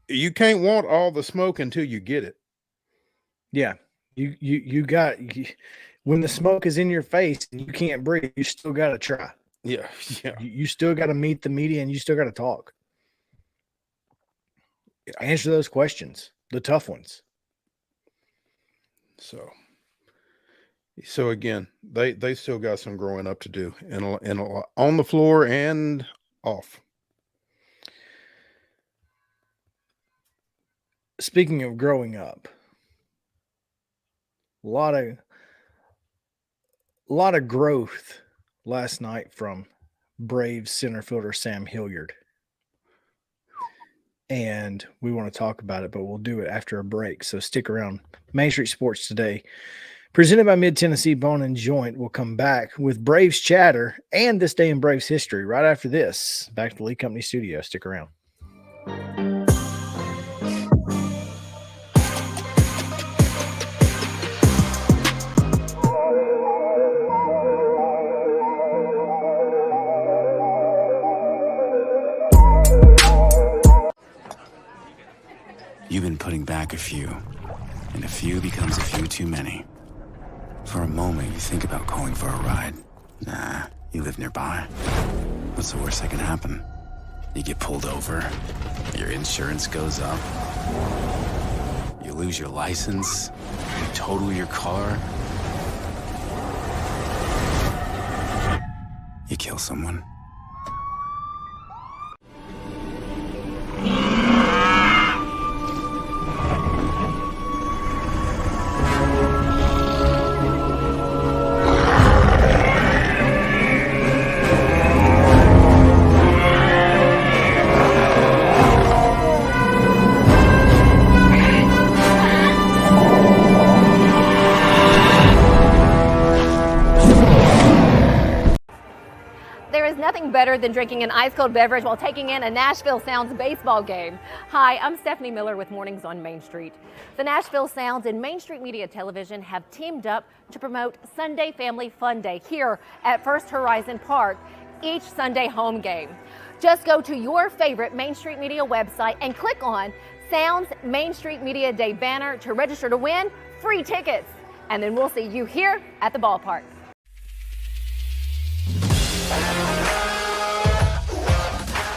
you can't want all the smoke until you get it. Yeah. When the smoke is in your face and you can't breathe, you still got to try. Yeah. Yeah. You still got to meet the media and you still got to talk. Answer those questions, the tough ones. So again, they still got some growing up to do, and on the floor and off. Speaking of growing up, a lot of growth last night from Braves center fielder Sam Hilliard. And we want to talk about it, but we'll do it after a break. So stick around. Main Street Sports Today, presented by Mid-Tennessee Bone and Joint, will come back with Braves chatter and this day in Braves history right after this. Back to the Lee Company studio. Stick around. You've been putting back a few, and a few becomes a few too many. For a moment, you think about calling for a ride. Nah, you live nearby. What's the worst that can happen? You get pulled over, your insurance goes up, you lose your license, you total your car, you kill someone. Better than drinking an ice-cold beverage while taking in a Nashville Sounds baseball game. Hi, I'm Stephanie Miller with Mornings on Main Street. The Nashville Sounds and Main Street Media Television have teamed up to promote Sunday Family Fun Day here at First Horizon Park, each Sunday home game. Just go to your favorite Main Street Media website and click on Sounds Main Street Media Day banner to register to win free tickets. And then we'll see you here at the ballpark.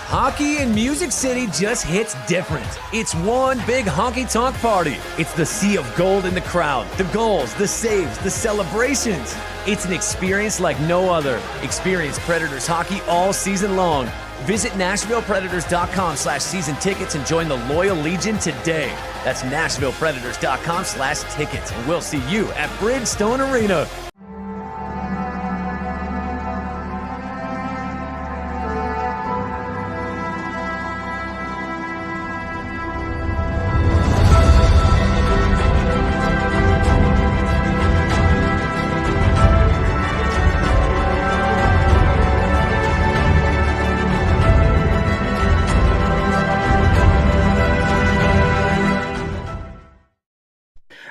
Hockey in Music City just hits different. It's one big honky-tonk party. It's the sea of gold in the crowd, the goals, the saves, the celebrations. It's an experience like no other. Experience Predators hockey all season long. Visit NashvillePredators.com/season tickets and join the Loyal Legion today. That's NashvillePredators.com/tickets, and we'll see you at Bridgestone Arena.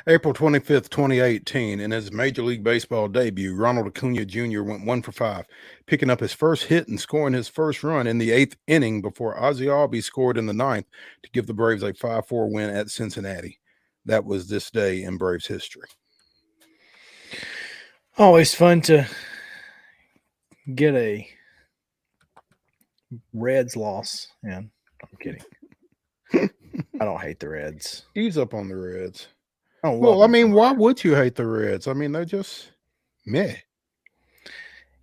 April 25th, 2018, in his Major League Baseball debut, Ronald Acuna Jr. went 1 for 5, picking up his first hit and scoring his first run in the 8th inning before Ozzie Albies scored in the 9th to give the Braves a 5-4 win at Cincinnati. That was this day in Braves history. Always fun to get a Reds loss. And I'm kidding. I don't hate the Reds. Ease up on the Reds. Well, I mean, why would you hate the Reds? I mean, they're just meh.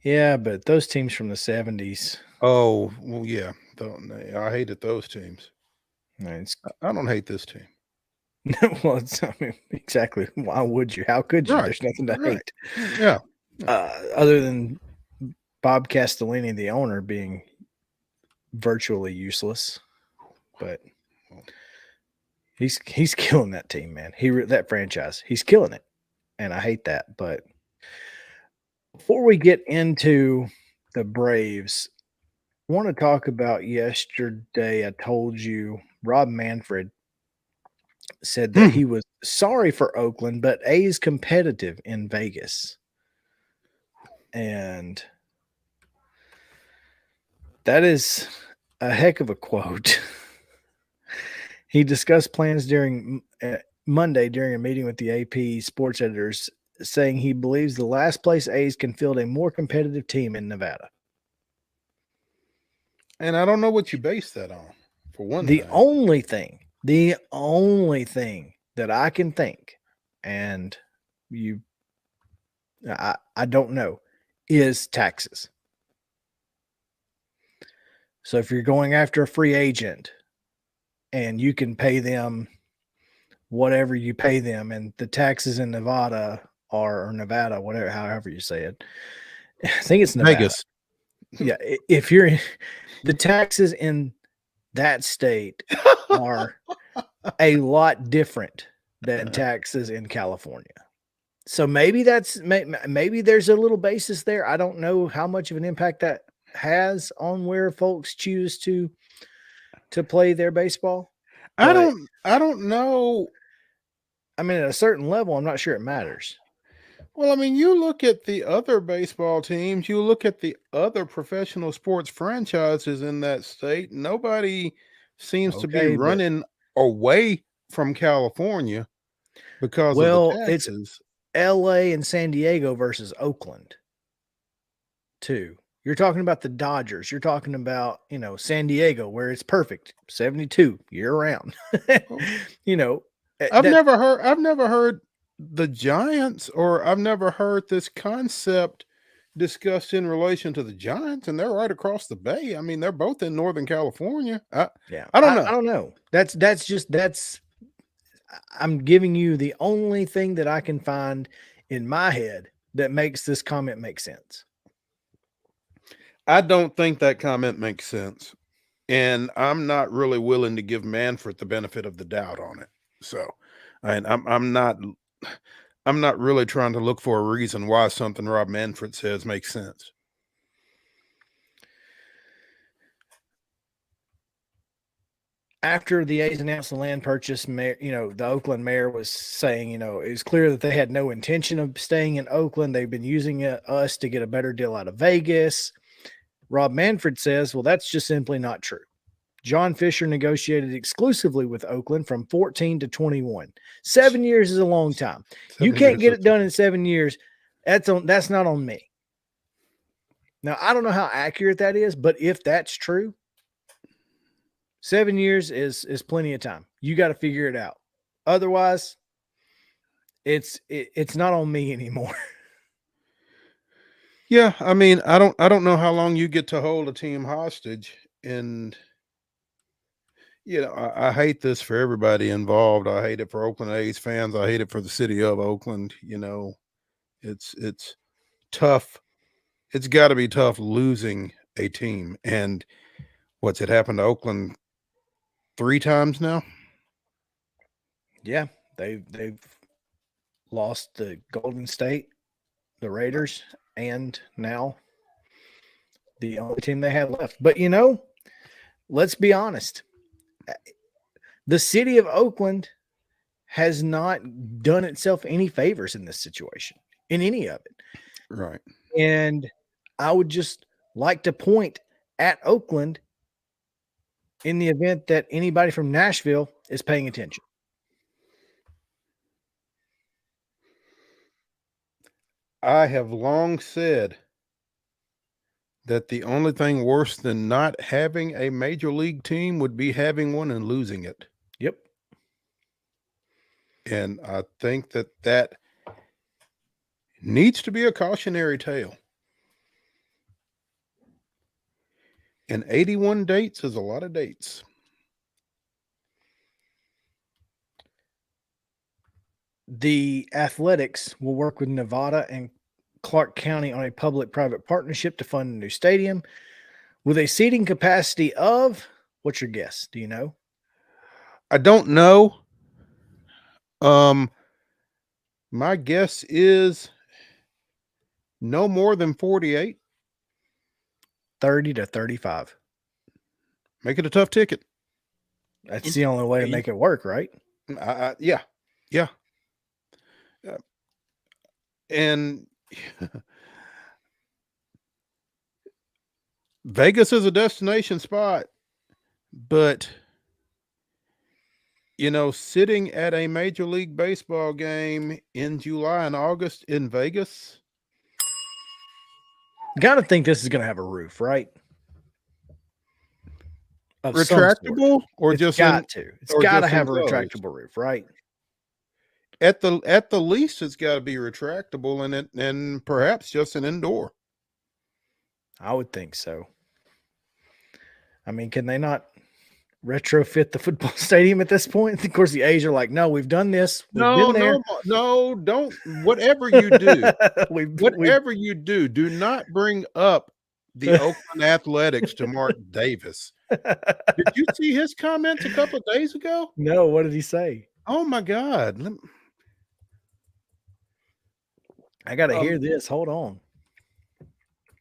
Yeah, but those teams from the 70s. Oh, well, yeah. I hated those teams. Nice. I don't hate this team. Well, I mean, exactly. Why would you? How could you? Right. There's nothing to hate. Yeah. Other than Bob Castellini, the owner, being virtually useless. But he's killing that team, man. That franchise. He's killing it. And I hate that. But before we get into the Braves, I want to talk about yesterday. I told you Rob Manfred said that he was sorry for Oakland, but A's competitive in Vegas. And that is a heck of a quote. He discussed plans during Monday during a meeting with the AP sports editors, saying he believes the last place A's can field a more competitive team in Nevada. And I don't know what you base that on, for one The thing. only thing that I can think, and I don't know, is taxes. So if you're going after a free agent and you can pay them whatever you pay them, and the taxes in Nevada or Nevada, whatever, however you say it, I think it's Nevada. Vegas. Yeah, if you're the taxes in that state are a lot different than taxes in California. So maybe maybe there's a little basis there. I don't know how much of an impact that has on where folks choose to play their baseball. I don't know. I mean, at a certain level, I'm not sure it matters. Well, I mean, you look at the other baseball teams, you look at the other professional sports franchises in that state, nobody seems to be Okay, but running away from California because of well, the it's taxes. LA and San Diego versus Oakland, too. You're talking about the Dodgers. You're talking about, San Diego, where it's perfect, 72 year round. You know, I've never heard the Giants, or I've never heard this concept discussed in relation to the Giants, and they're right across the bay. I mean, they're both in Northern California. I don't know. I don't know. I'm giving you the only thing that I can find in my head that makes this comment make sense. I don't think that comment makes sense. And I'm not really willing to give Manfred the benefit of the doubt on it. So, and I'm not really trying to look for a reason why something Rob Manfred says makes sense. After the A's announced the land purchase, the Oakland mayor was saying, it's clear that they had no intention of staying in Oakland. They've been using us to get a better deal out of Vegas. Rob Manfred says, well, that's just simply not true. John Fisher negotiated exclusively with Oakland from 14 to 21. 7 years is a long time. You can't get it done in 7 years. That's not on me. Now, I don't know how accurate that is, but if that's true, 7 years is plenty of time. You got to figure it out. Otherwise, it's not on me anymore. Yeah, I mean, I don't know how long you get to hold a team hostage, and I hate this for everybody involved. I hate it for Oakland A's fans. I hate it for the city of Oakland. It's tough. It's got to be tough losing a team. And what's it happened to Oakland 3 times now? Yeah, they've lost the Golden State, the Raiders, and now the only team they had left. But let's be honest. The city of Oakland has not done itself any favors in this situation, in any of it. Right. And I would just like to point at Oakland in the event that anybody from Nashville is paying attention. I have long said that the only thing worse than not having a major league team would be having one and losing it. Yep. And I think that needs to be a cautionary tale. And 81 dates is a lot of dates. The Athletics will work with Nevada and Clark County on a public-private partnership to fund a new stadium with a seating capacity of, what's your guess? Do you know? I don't know. My guess is no more than 48. 30 to 35. Make it a tough ticket. That's the only way to make it work, right? Yeah. And Vegas is a destination spot. But, sitting at a Major League Baseball game in July and August in Vegas. Got to think this is going to have a roof, right? Of Retractable or it's just got to. It's or got to just have a enclosed? retractable roof, right? At the least, it's got to be retractable and perhaps just an indoor. I would think so. I mean, can they not retrofit the football stadium at this point? Of course, the A's are like, no, we've done this. We've been there. No, don't. Whatever you do, whatever you do, do not bring up the Oakland Athletics to Mark Davis. Did you see his comments a couple of days ago? No, what did he say? Oh my God. I got to hear this. Hold on.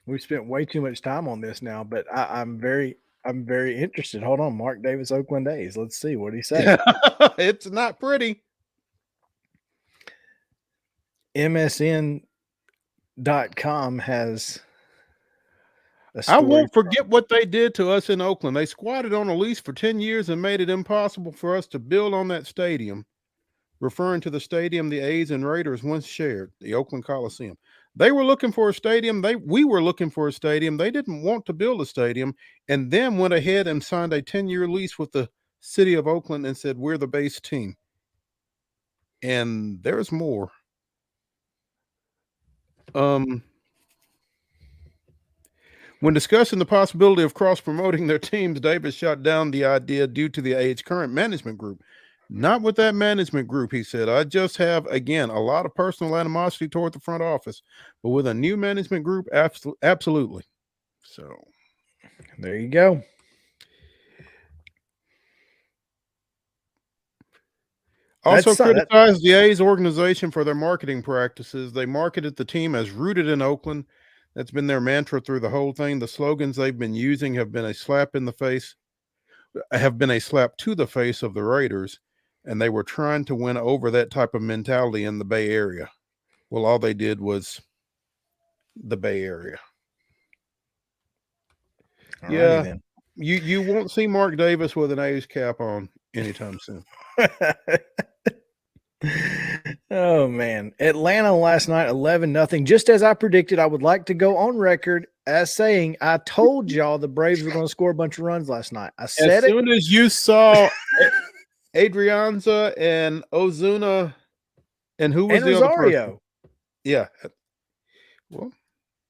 We've spent way too much time on this now, but I'm very interested. Hold on. Mark Davis, Oakland A's. Let's see what he said. It's not pretty. MSN.com has I won't forget what they did to us in Oakland. They squatted on a lease for 10 years and made it impossible for us to build on that stadium, referring to the stadium the A's and Raiders once shared, the Oakland Coliseum. They were looking for a stadium. We were looking for a stadium. They didn't want to build a stadium, and then went ahead and signed a 10-year lease with the city of Oakland and said, we're the base team. And there's more. When discussing the possibility of cross-promoting their teams, Davis shot down the idea due to the A's current management group. Not with that management group, he said. I just have, again, a lot of personal animosity toward the front office. But with a new management group, absolutely. So, there you go. Also criticized the A's organization for their marketing practices. They marketed the team as rooted in Oakland. That's been their mantra through the whole thing. The slogans they've been using have been a slap to the face of the Raiders, and they were trying to win over that type of mentality in the Bay Area. Well, all they did was the Bay Area. Alrighty, yeah, then. You won't see Mark Davis with an A's cap on anytime soon. Oh man, Atlanta last night 11-0. Just as I predicted, I would like to go on record as saying I told y'all the Braves were going to score a bunch of runs last night. I said as soon as you saw Adrianza and Ozuna, and who was and the Rosario. other person? Yeah, well,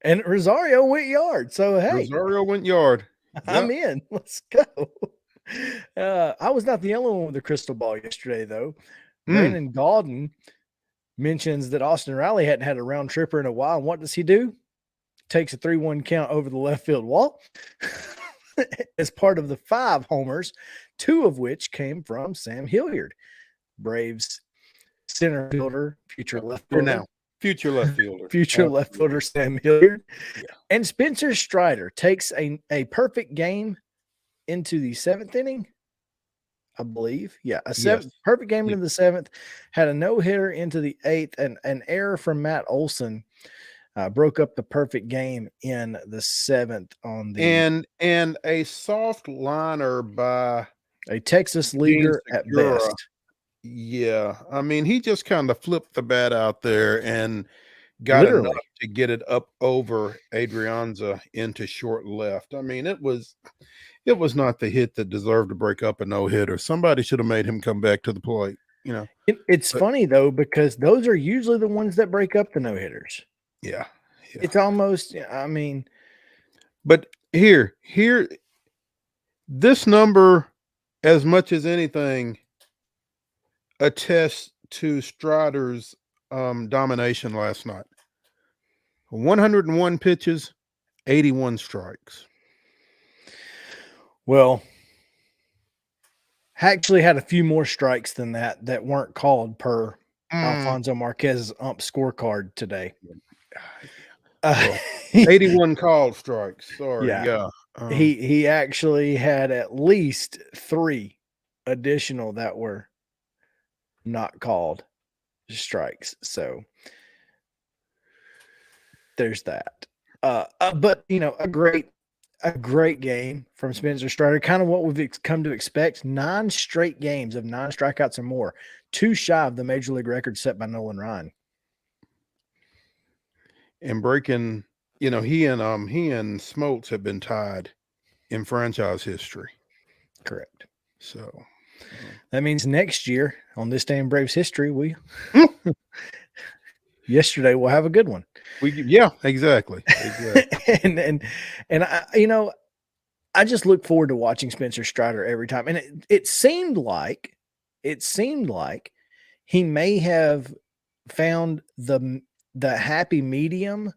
and Rosario went yard. So hey, Rosario went yard. I'm in. Let's go. I was not the only one with the crystal ball yesterday, though. Brandon Gaudin mentions that Austin Riley hadn't had a round tripper in a while. And what does he do? Takes a 3-1 count over the left field wall as part of the 5 homers, 2 of which came from Sam Hilliard, Braves center fielder, future left fielder. Now, future left fielder. Future left fielder Sam Hilliard. Yeah. And Spencer Strider takes a perfect game into the 7th inning. I believe. Yeah. Perfect game into the 7th, had a no-hitter into the 8th, and an error from Matt Olson broke up the perfect game in the 7th on the and a soft liner by a Texas leaguer at best. Yeah. I mean, he just kind of flipped the bat out there and got enough to get it up over Adrianza into short left. I mean, it was not the hit that deserved to break up a no-hitter. Somebody should have made him come back to the plate, It's funny, though, because those are usually the ones that break up the no-hitters. Yeah. It's almost, I mean. But here, this number, as much as anything, attests to Strider's domination last night. 101 pitches, 81 strikes. Well, actually had a few more strikes than that weren't called per Alfonso Marquez's ump scorecard today. 81 called strikes. Sorry. Yeah. He actually had at least 3 additional that were not called strikes. So there's that. But a great a great game from Spencer Strider, kind of what we've come to expect. 9 straight games of 9 strikeouts or more, 2 shy of the major league record set by Nolan Ryan. And breaking, he and Smoltz have been tied in franchise history. Correct. So that means next year on this day in Braves history, yesterday we'll have a good one. Exactly. and I, I just look forward to watching Spencer Strider every time. And it seemed like he may have found the happy medium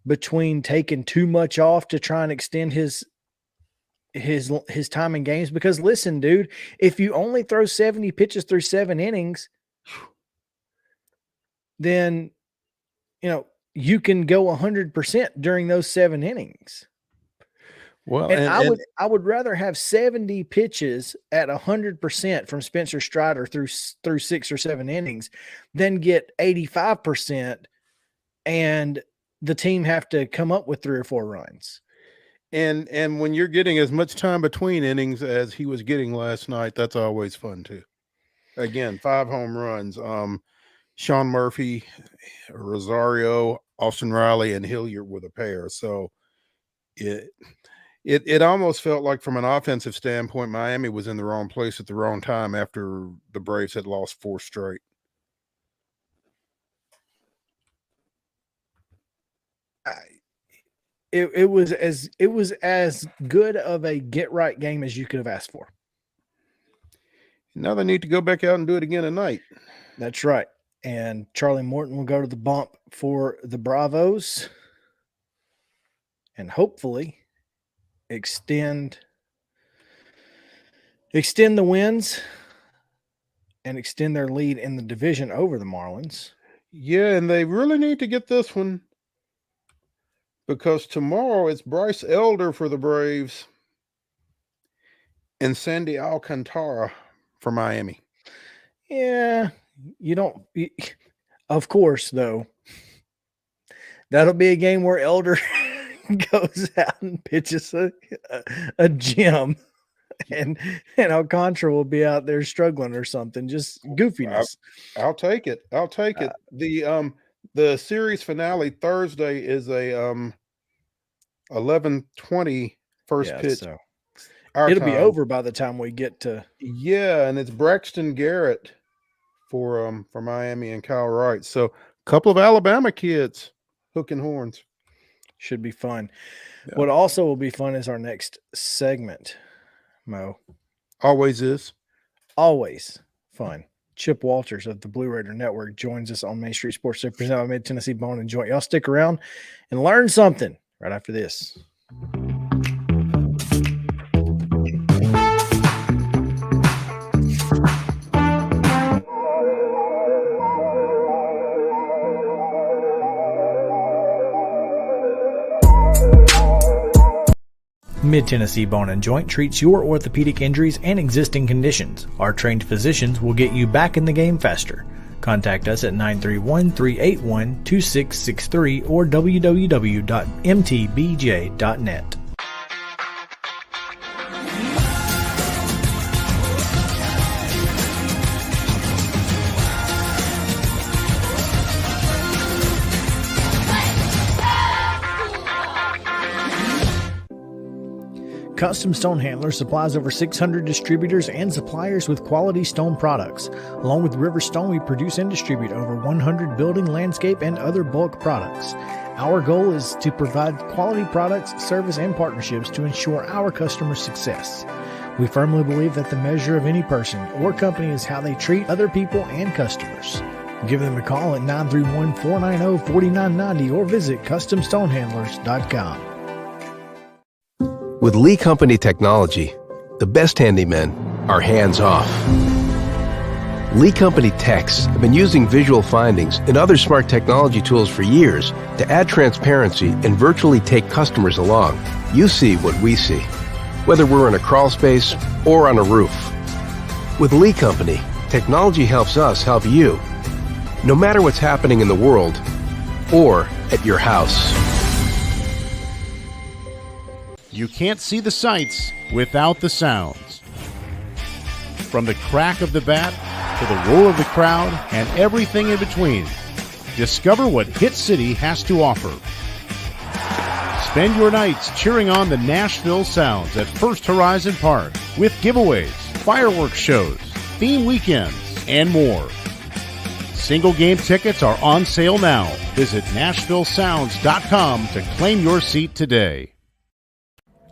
between taking too much off to try and extend his time in games. Because listen, dude, if you only throw 70 pitches through 7 innings, then you can go 100% during those 7 innings. Well, and I would rather have 70 pitches at 100% from Spencer Strider through 6 or 7 innings than get 85% and the team have to come up with 3 or 4 runs. And when you're getting as much time between innings as he was getting last night, that's always fun too. Again, 5 home runs. Sean Murphy, Rosario, Austin Riley, and Hilliard with a pair. So it almost felt like, from an offensive standpoint, Miami was in the wrong place at the wrong time after the Braves had lost 4 straight. It was as good of a get right game as you could have asked for. Now they need to go back out and do it again tonight. That's right. And Charlie Morton will go to the bump for the Bravos and hopefully extend the wins and extend their lead in the division over the Marlins. Yeah, and they really need to get this one, because tomorrow it's Bryce Elder for the Braves and Sandy Alcantara for Miami. Yeah, of course, though, that'll be a game where Elder goes out and pitches a gem, and Alcantara will be out there struggling or something, just goofiness. I'll take it. The series finale Thursday is a 11:20 first pitch. So it'll be over by the time we get to. Yeah, and it's Braxton Garrett for Miami and Kyle Wright. So a couple of Alabama kids hooking horns. Should be fun. Yeah. What also will be fun is our next segment, Mo. Always is. Always fun. Chip Walters of the Blue Raider Network joins us on Main Street Sports, presented by Mid-Tennessee Bone and Joint. Y'all stick around and learn something right after this. Mid-Tennessee Bone and Joint treats your orthopedic injuries and existing conditions. Our trained physicians will get you back in the game faster. Contact us at 931-381-2663 or www.mtbj.net. Custom Stone Handlers supplies over 600 distributors and suppliers with quality stone products. Along with River Stone, we produce and distribute over 100 building, landscape, and other bulk products. Our goal is to provide quality products, service, and partnerships to ensure our customers' success. We firmly believe that the measure of any person or company is how they treat other people and customers. Give them a call at 931-490-4990 or visit CustomStonehandlers.com. With Lee Company technology, the best handymen are hands-off. Lee Company techs have been using visual findings and other smart technology tools for years to add transparency and virtually take customers along. You see what we see, whether we're in a crawl space or on a roof. With Lee Company, technology helps us help you, no matter what's happening in the world or at your house. You can't see the sights without the sounds. From the crack of the bat to the roar of the crowd and everything in between, discover what Hit City has to offer. Spend your nights cheering on the Nashville Sounds at First Horizon Park with giveaways, fireworks shows, theme weekends, and more. Single game tickets are on sale now. Visit NashvilleSounds.com to claim your seat today.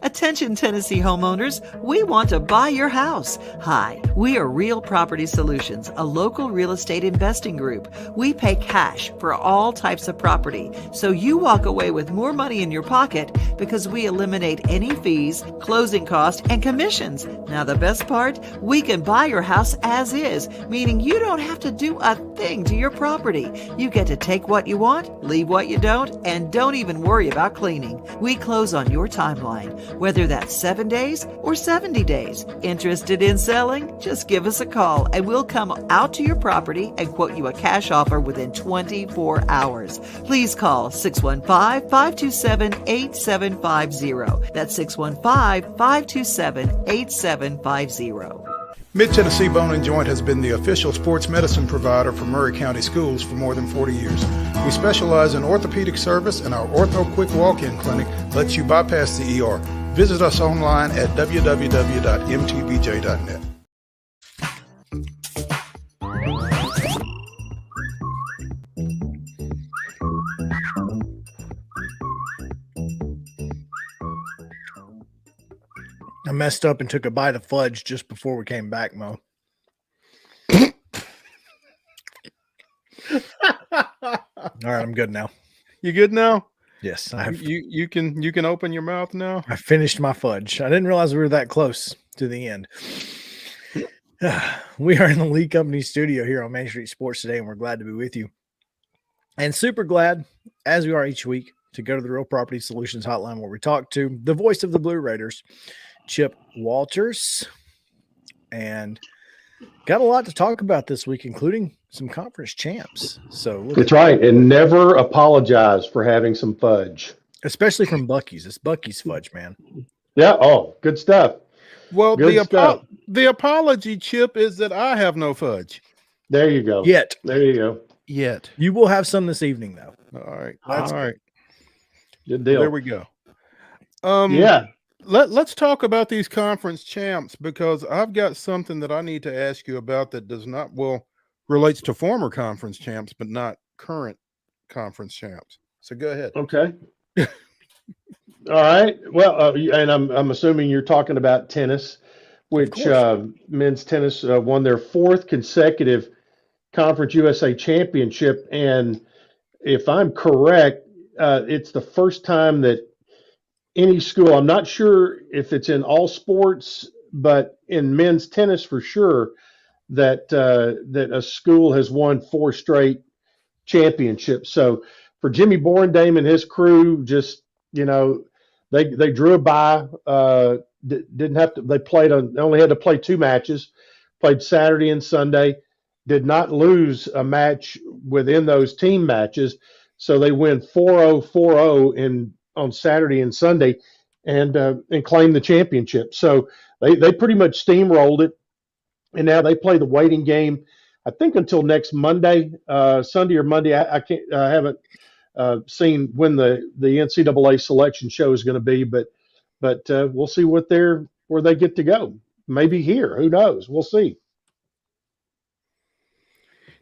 Attention Tennessee homeowners, we want to buy your house. Hi, we are Real Property Solutions, a local real estate investing group. We pay cash for all types of property, so you walk away with more money in your pocket because we eliminate any fees, closing costs, and commissions. Now the best part, we can buy your house as is, meaning you don't have to do a thing to your property. You get to take what you want, leave what you don't, and don't even worry about cleaning. We close on your timeline, whether that's 7 days or 70 days. Interested in selling? Just give us a call and we'll come out to your property and quote you a cash offer within 24 hours. Please call 615-527-8750. That's 615-527-8750. Mid-Tennessee Bone and Joint has been the official sports medicine provider for Maury County Schools for more than 40 years. We specialize in orthopedic service, and our Ortho Quick Walk-In Clinic lets you bypass the ER. Visit us online at www.mtbj.net. I messed up and took a bite of fudge just before we came back, Mo. All right, I'm good now. You good now? Yes, I have. You can open your mouth now. I finished my fudge. I didn't realize we were that close to the end. We are in the Lee Company studio here on Main Street Sports today, and we're glad to be with you. And super glad, as we are each week, to go to the Real Property Solutions Hotline where we talk to the voice of the Blue Raiders, Chip Walters, and got a lot to talk about this week, including some conference champs. So that's right, and never apologize for having some fudge, especially from Buc-ee's. It's Buc-ee's fudge, man. Yeah. Oh, good stuff. Well, good stuff. The apology, Chip, is that I have no fudge. There you go. Yet. There you go. Yet. You will have some this evening, though. All right. That's all right. Good deal. There we go. Yeah. Let's talk about these conference champs, because I've got something that I need to ask you about that does not, relates to former conference champs, but not current conference champs. So go ahead. Okay. All right. Well, and I'm assuming you're talking about tennis, which men's tennis won their fourth consecutive Conference USA championship. And if I'm correct, it's the first time that any school, I'm not sure if it's in all sports, but in men's tennis for sure, that a school has won 4 straight championships. So for Jimmy Borendame and his crew, just, they drew a bye. Didn't have to. They only had to play 2 matches. Played Saturday and Sunday. Did not lose a match within those team matches. So they win 4-0, 4-0 on Saturday and Sunday, and claim the championship. So they pretty much steamrolled it, and now they play the waiting game, I think, until next Monday, Sunday or Monday. I haven't seen when the NCAA selection show is going to be, but we'll see where they get to go. Maybe here, who knows? We'll see.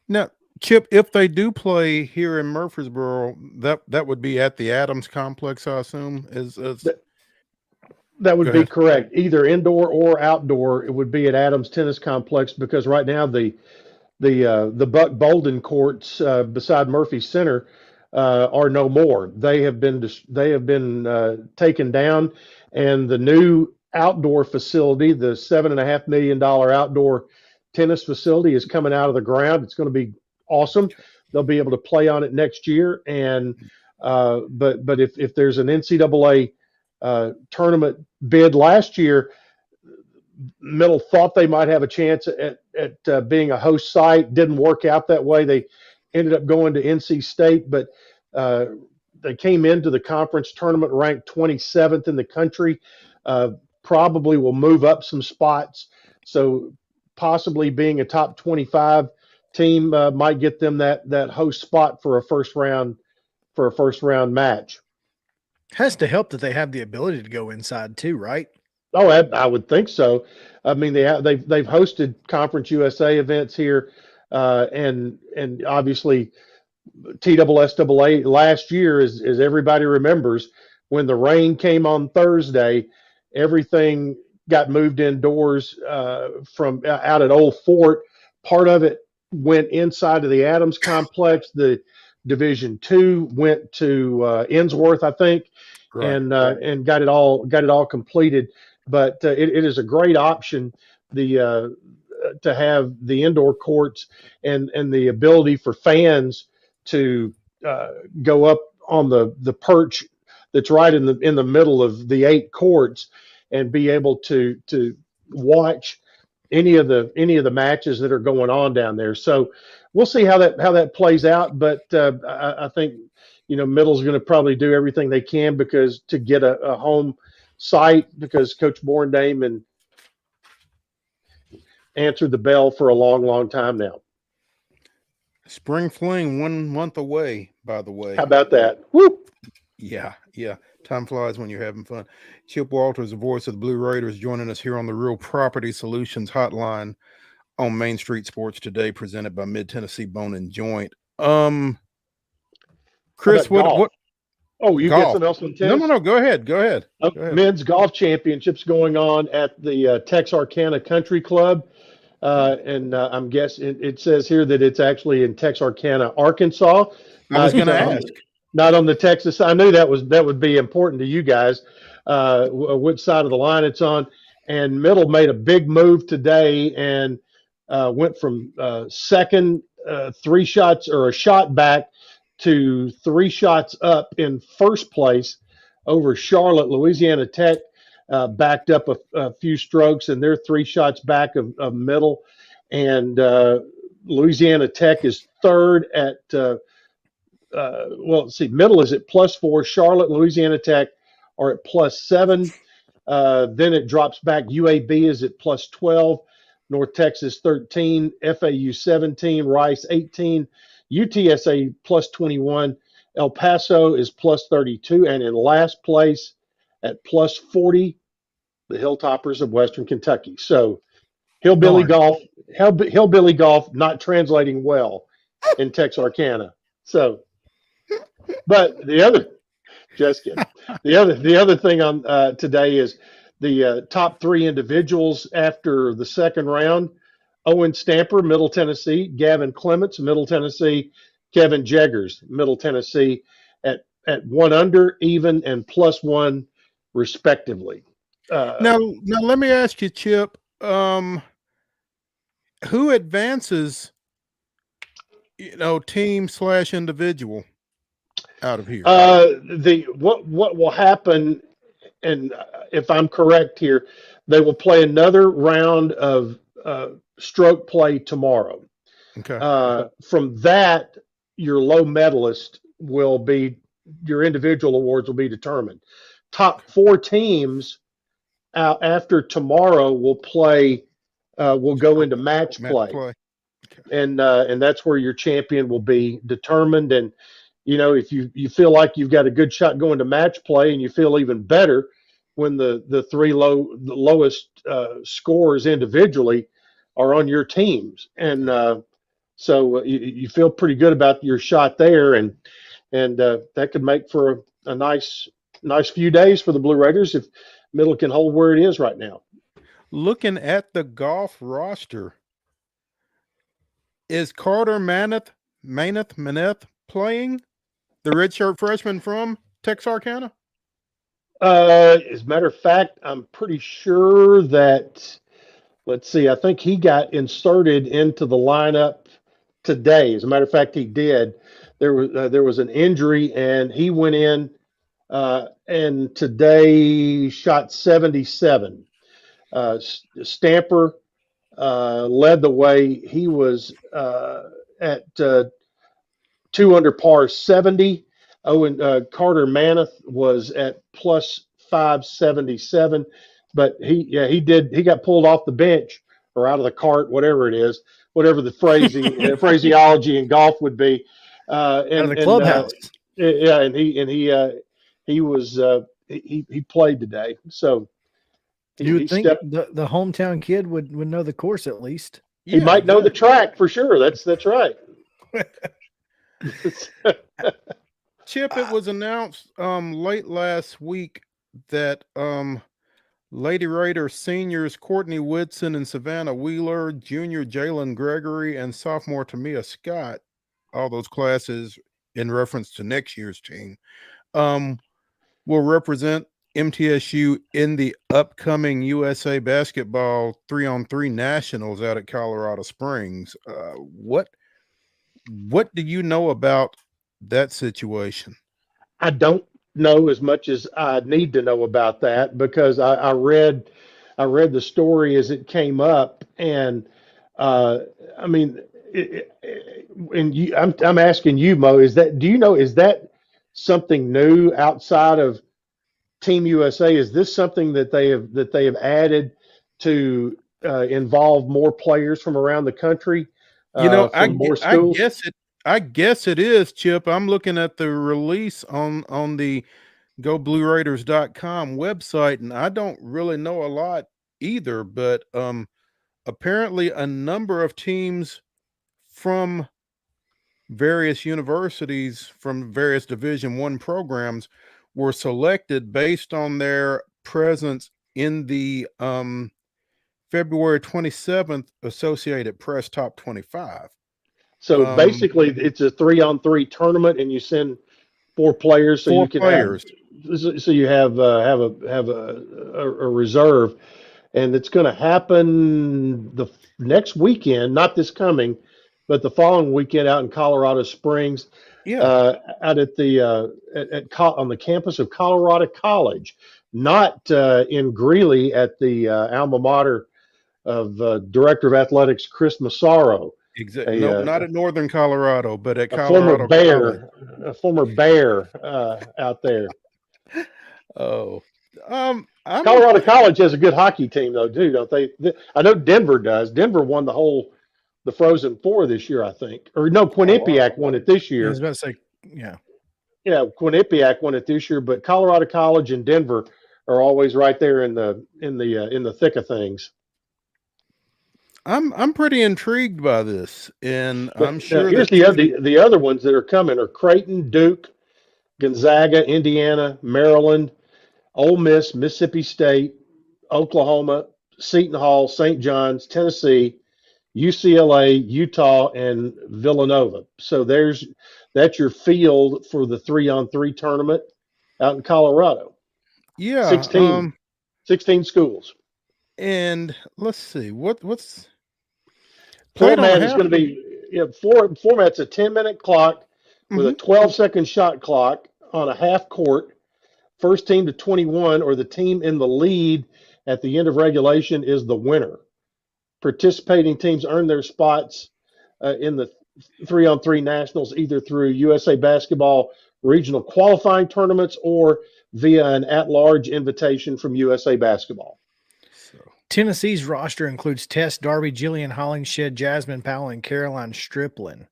Now, Chip, if they do play here in Murfreesboro, that would be at the Adams Complex, I assume. That would be correct. Either indoor or outdoor, it would be at Adams Tennis Complex, because right now the Buck Bolden courts beside Murphy Center are no more. They have been taken down, and the new outdoor facility, the $7.5 million outdoor tennis facility, is coming out of the ground. It's going to be awesome. They'll be able to play on it next year. And but if there's an NCAA tournament bid last year, Middle thought they might have a chance at being a host site. Didn't work out that way. They ended up going to NC State, but they came into the conference tournament ranked 27th in the country. Probably will move up some spots. So possibly being a top 25 team might get them that host spot for a first round match. Has to help that they have the ability to go inside too, right? Oh, I would think so. I mean, they've hosted Conference USA events here, and obviously TSSAA last year, as everybody remembers, when the rain came on Thursday, everything got moved indoors from out at Old Fort. Part of it went inside of the Adams complex. The Division II went to Innsworth, I think, and got it all completed. But it is a great option to have the indoor courts and the ability for fans to go up on the perch that's right in the middle of the 8 courts and be able to watch any of the matches that are going on down there. So we'll see how that plays out. But I think Middle's going to probably do everything they can because to get a home site, because Coach Borndame and answered the bell for a long time now. Spring fling 1 month away, by the way. How about that? Woo! Yeah. Time flies when you're having fun. Chip Walters, the voice of the Blue Raiders, joining us here on the Real Property Solutions Hotline on Main Street Sports Today, presented by Mid-Tennessee Bone and Joint. Chris, what? Oh, you golf. get something else on tennis? No. Go ahead. Men's golf championships going on at the Texarkana Country Club. And I'm guessing it says here that it's actually in Texarkana, Arkansas. I was going to ask. Not on the Texas. I knew that would be important to you guys, which side of the line it's on. And Middle made a big move today and went from second, 3 shots or a shot back to 3 shots up in first place over Charlotte. Louisiana Tech backed up a few strokes, and they're 3 shots back of Middle. And Louisiana Tech is third at Middle is at +4. Charlotte and Louisiana Tech are at +7. Then it drops back. UAB is at +12. North Texas 13. FAU 17. Rice 18. UTSA +21. El Paso is +32. And in last place at +40, the Hilltoppers of Western Kentucky. So hillbilly golf not translating well in Texarkana. So, but the other thing on today is the top 3 individuals after the second round. Owen Stamper, Middle Tennessee. Gavin Clements, Middle Tennessee. Kevin Jeggers, Middle Tennessee, at 1 under, even, and +1 respectively. Now let me ask you, Chip, who advances, team/individual out of here? What will happen, and if I'm correct here, they will play another round of stroke play tomorrow. Okay. From that, your low medalist will be, your individual awards will be determined. Top 4 teams after tomorrow will play, will go into match play. Okay. And that's where your champion will be determined. And if you feel like you've got a good shot going to match play, and you feel even better when the lowest scores individually are on your teams, and so you feel pretty good about your shot there, and that could make for a nice few days for the Blue Raiders if Middle can hold where it is right now. Looking at the golf roster, is Carter Maneth playing, the redshirt freshman from Texarkana? As a matter of fact, I'm pretty sure that, let's see, I think he got inserted into the lineup today. As a matter of fact, he did. There was an injury, and he went in and today shot 77. Stamper led the way. He was at 2 under par 70. Carter Manath was at plus 577, but he got pulled off the bench or out of the cart, whatever it is, whatever the phraseology in golf would be. Out of the clubhouse. And he played today. So you would think the hometown kid would know the course at least. He might know the track for sure. That's right. Chip, it was announced late last week that Lady Raider seniors Courtney Woodson and Savannah Wheeler, junior Jalen Gregory, and sophomore Tamia Scott, all those classes in reference to next year's team, will represent MTSU in the upcoming USA Basketball 3-on-3 Nationals out at Colorado Springs. What do you know about that situation? I don't know as much as I need to know about that because I read the story as it came up, and I mean, I'm asking you, Mo, is that something new outside of Team USA? Is this something that they have added to involve more players from around the country? I guess it is, Chip. I'm looking at the release on the GoBlueRaiders.com website, and I don't really know a lot either, but apparently a number of teams from various universities from various Division I programs were selected based on their presence in the February 27th Associated Press Top 25. So basically, it's a 3-on-3 tournament, and you send 4 players, so you can have a reserve, and it's going to happen the next weekend, not this coming, but the following weekend out in Colorado Springs. Out at on the campus of Colorado College, not in Greeley at the alma mater of Director of Athletics Chris Massaro. Exactly. No, not at Northern Colorado, but at Colorado College. A former Bear out there. Oh, Colorado College has a good hockey team though, too, don't they? I know Denver does. Denver won the Frozen Four this year, I think. Or no, Quinnipiac won it this year. I was about to say, yeah. Yeah, Quinnipiac won it this year, but Colorado College and Denver are always right there in the thick of things. I'm pretty intrigued by this, and I'm sure here's the other ones that are coming are Creighton, Duke, Gonzaga, Indiana, Maryland, Ole Miss, Mississippi State, Oklahoma, Seton Hall, St. John's, Tennessee, UCLA, Utah, and Villanova. So that's your field for the 3-on-3 tournament out in Colorado. Yeah, 16 schools. And let's see what's format is going to be. Format's a 10-minute clock with a 12-second shot clock on a half court. First team to 21 or the team in the lead at the end of regulation is the winner. Participating teams earn their spots in the 3-on-3 nationals either through USA Basketball regional qualifying tournaments or via an at-large invitation from USA Basketball. Tennessee's roster includes Tess Darby, Jillian Hollingshed, Jasmine Powell, and Caroline Striplin.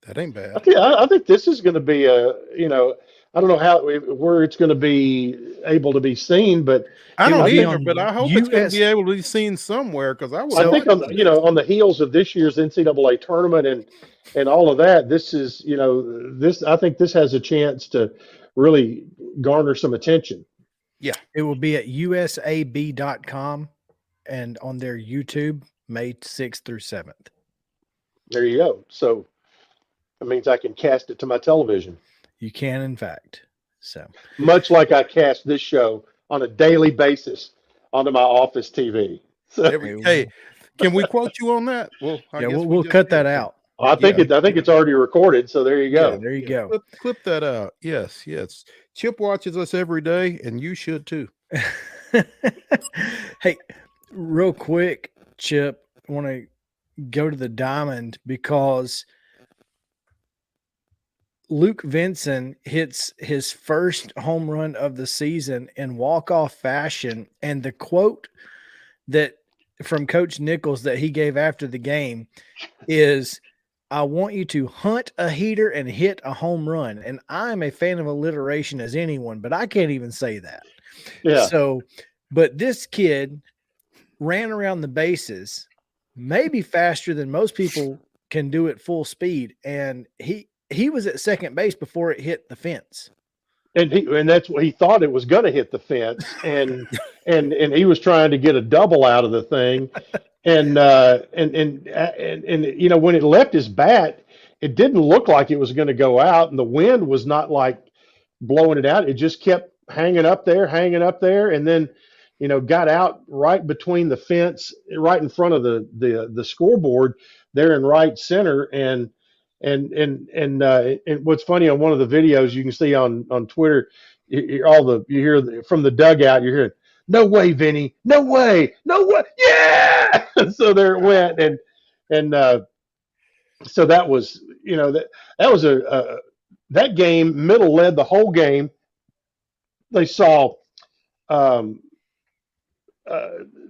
That ain't bad. I think this is going to be I don't know where it's going to be able to be seen, but I don't either. But I hope it's going to be able to be seen somewhere because I think on the heels of this year's NCAA tournament and all of that, this is I think this has a chance to really garner some attention. Yeah, it will be at usab.com and on their YouTube, May 6th through 7th. There you go. So that means I can cast it to my television. You can, in fact. So much like I cast this show on a daily basis onto my office TV. So, hey, can we quote you on that? Well, we'll cut that out. I think it's already recorded. So there you go. Yeah, there you go. Clip that out. Yes. Chip watches us every day, and you should too. Hey, real quick, Chip, I want to go to the Diamond because Luke Vinson hits his first home run of the season in walk-off fashion, and the quote that from Coach Nichols that he gave after the game is, "I want you to hunt a heater and hit a home run." And I'm a fan of alliteration as anyone, but I can't even say that. Yeah. So, but this kid ran around the bases maybe faster than most people can do at full speed, and he was at second base before it hit the fence. And that's what he thought it was going to hit the fence, and he was trying to get a double out of the thing, and you know, when it left his bat, it didn't look like it was going to go out, and the wind was not like blowing it out. It just kept hanging up there, and then, you know, got out right between the fence, right in front of the scoreboard there in right center, and what's funny on one of the videos you can see on Twitter, you hear from the dugout, you're hearing, "No way, Vinny! No way! No way! Yeah!" So there it went, and so that was, you know, that was that game. Middle led the whole game. They saw,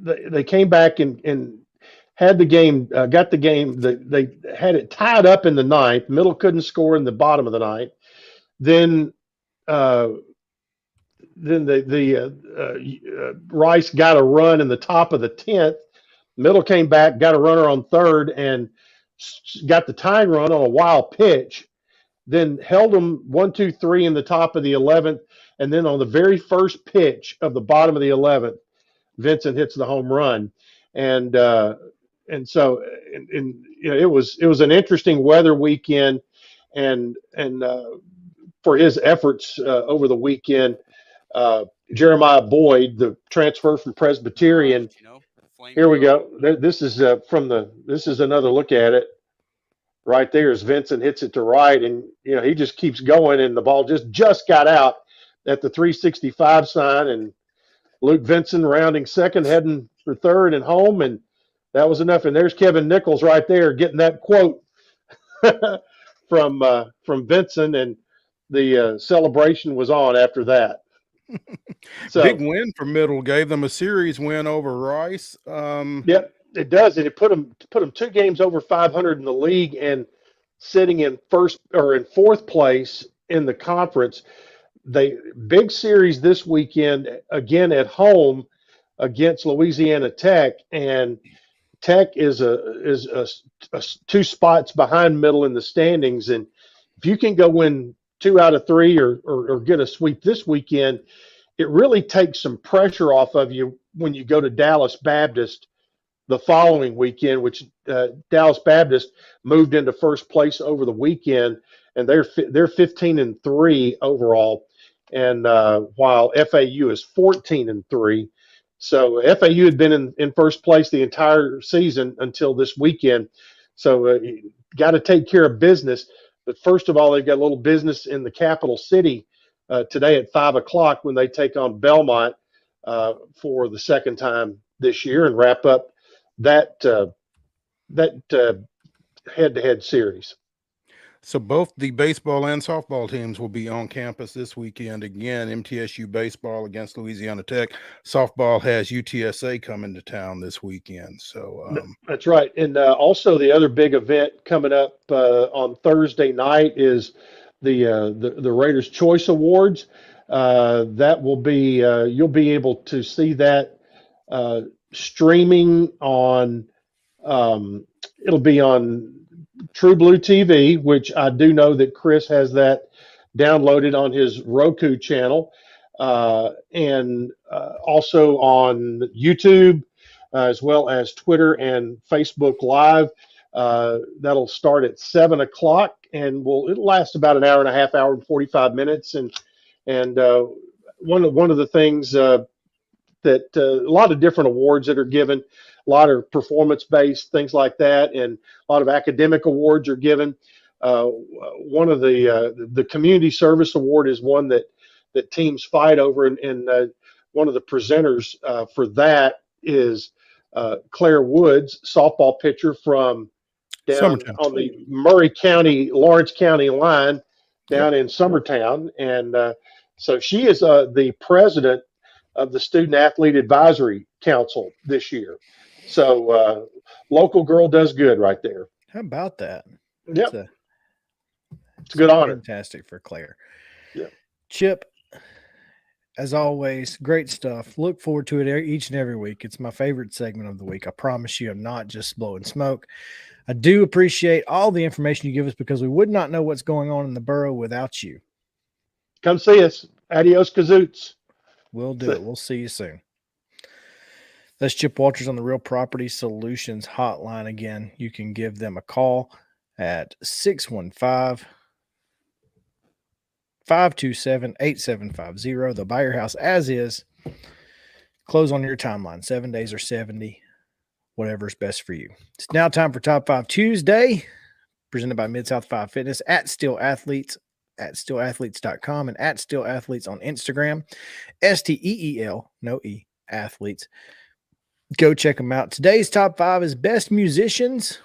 they came back and had the game, got the game. They had it tied up in the ninth. Middle couldn't score in the bottom of the ninth. Then Rice got a run in the top of the 10th. Middle came back, got a runner on third, and got the tying run on a wild pitch. Then held them 1, 2, 3 in the top of the 11th, and then on the very first pitch of the bottom of the 11th, Vincent hits the home run, and so you know, it was an interesting weather weekend, and for his efforts over the weekend, Jeremiah Boyd, the transfer from Presbyterian. Here we go. This is this is another look at it. Right there as Vincent hits it to right, and you know, he just keeps going, and the ball just got out at the 365 sign, and Luke Vinson rounding second, heading for third and home, and that was enough. And there's Kevin Nichols right there getting that quote from Vinson, and the celebration was on after that. So big win for Middle, gave them a series win over Rice. Yep, it does, and it put them 2 games over 500 in the league, and sitting in fourth place in the conference. They big series this weekend again at home against Louisiana Tech, and Tech is 2 spots behind Middle in the standings, and if you can go win 2 out of 3 or get a sweep this weekend, it really takes some pressure off of you when you go to Dallas Baptist the following weekend, which Dallas Baptist moved into first place over the weekend, and they're 15-3 overall, and while FAU is 14-3. So FAU had been in first place the entire season until this weekend. So got to take care of business. But first of all, they've got a little business in the capital city today at 5 o'clock when they take on Belmont for the second time this year and wrap up that head-to-head series. So both the baseball and softball teams will be on campus this weekend. Again, MTSU baseball against Louisiana Tech. Softball has UTSA coming to town this weekend. So that's right. And also the other big event coming up on Thursday night is the Raiders Choice Awards. That will be you'll be able to see that streaming on. It'll be on True Blue TV, which I do know that Chris has that downloaded on his Roku channel, and also on YouTube, as well as Twitter and Facebook Live. That'll start at 7 o'clock, and it'll last about an hour and a half, hour and 45 minutes. And one of the things that a lot of different awards that are given, a lot of performance-based things like that, and a lot of academic awards are given. One of the community service award is one that teams fight over, and one of the presenters for that is Claire Woods, softball pitcher from down on the Murray County, Lawrence County line. down in Summertown. And so she is the president of the Student Athlete Advisory Council this year. So local girl does good right there. How about that? Yep. It's a good honor. Fantastic for Claire. Yeah. Chip, as always, great stuff. Look forward to it each and every week. It's my favorite segment of the week. I promise you, I'm not just blowing smoke. I do appreciate all the information you give us because we would not know what's going on in the borough without you. Come see us. Adios, kazoots. We'll do it. We'll see you soon. That's Chip Walters on the Real Property Solutions hotline again. You can give them a call at 615-527-8750. They'll buy your house as is. Close on your timeline. 7 days or 70, whatever's best for you. It's now time for Top 5 Tuesday, presented by Mid-South 5 Fitness at Still Athletes, at stillathletes.com, and at Still Athletes on Instagram. STEEL, no E, athletes. Go check them out. Today's top 5 is best musicians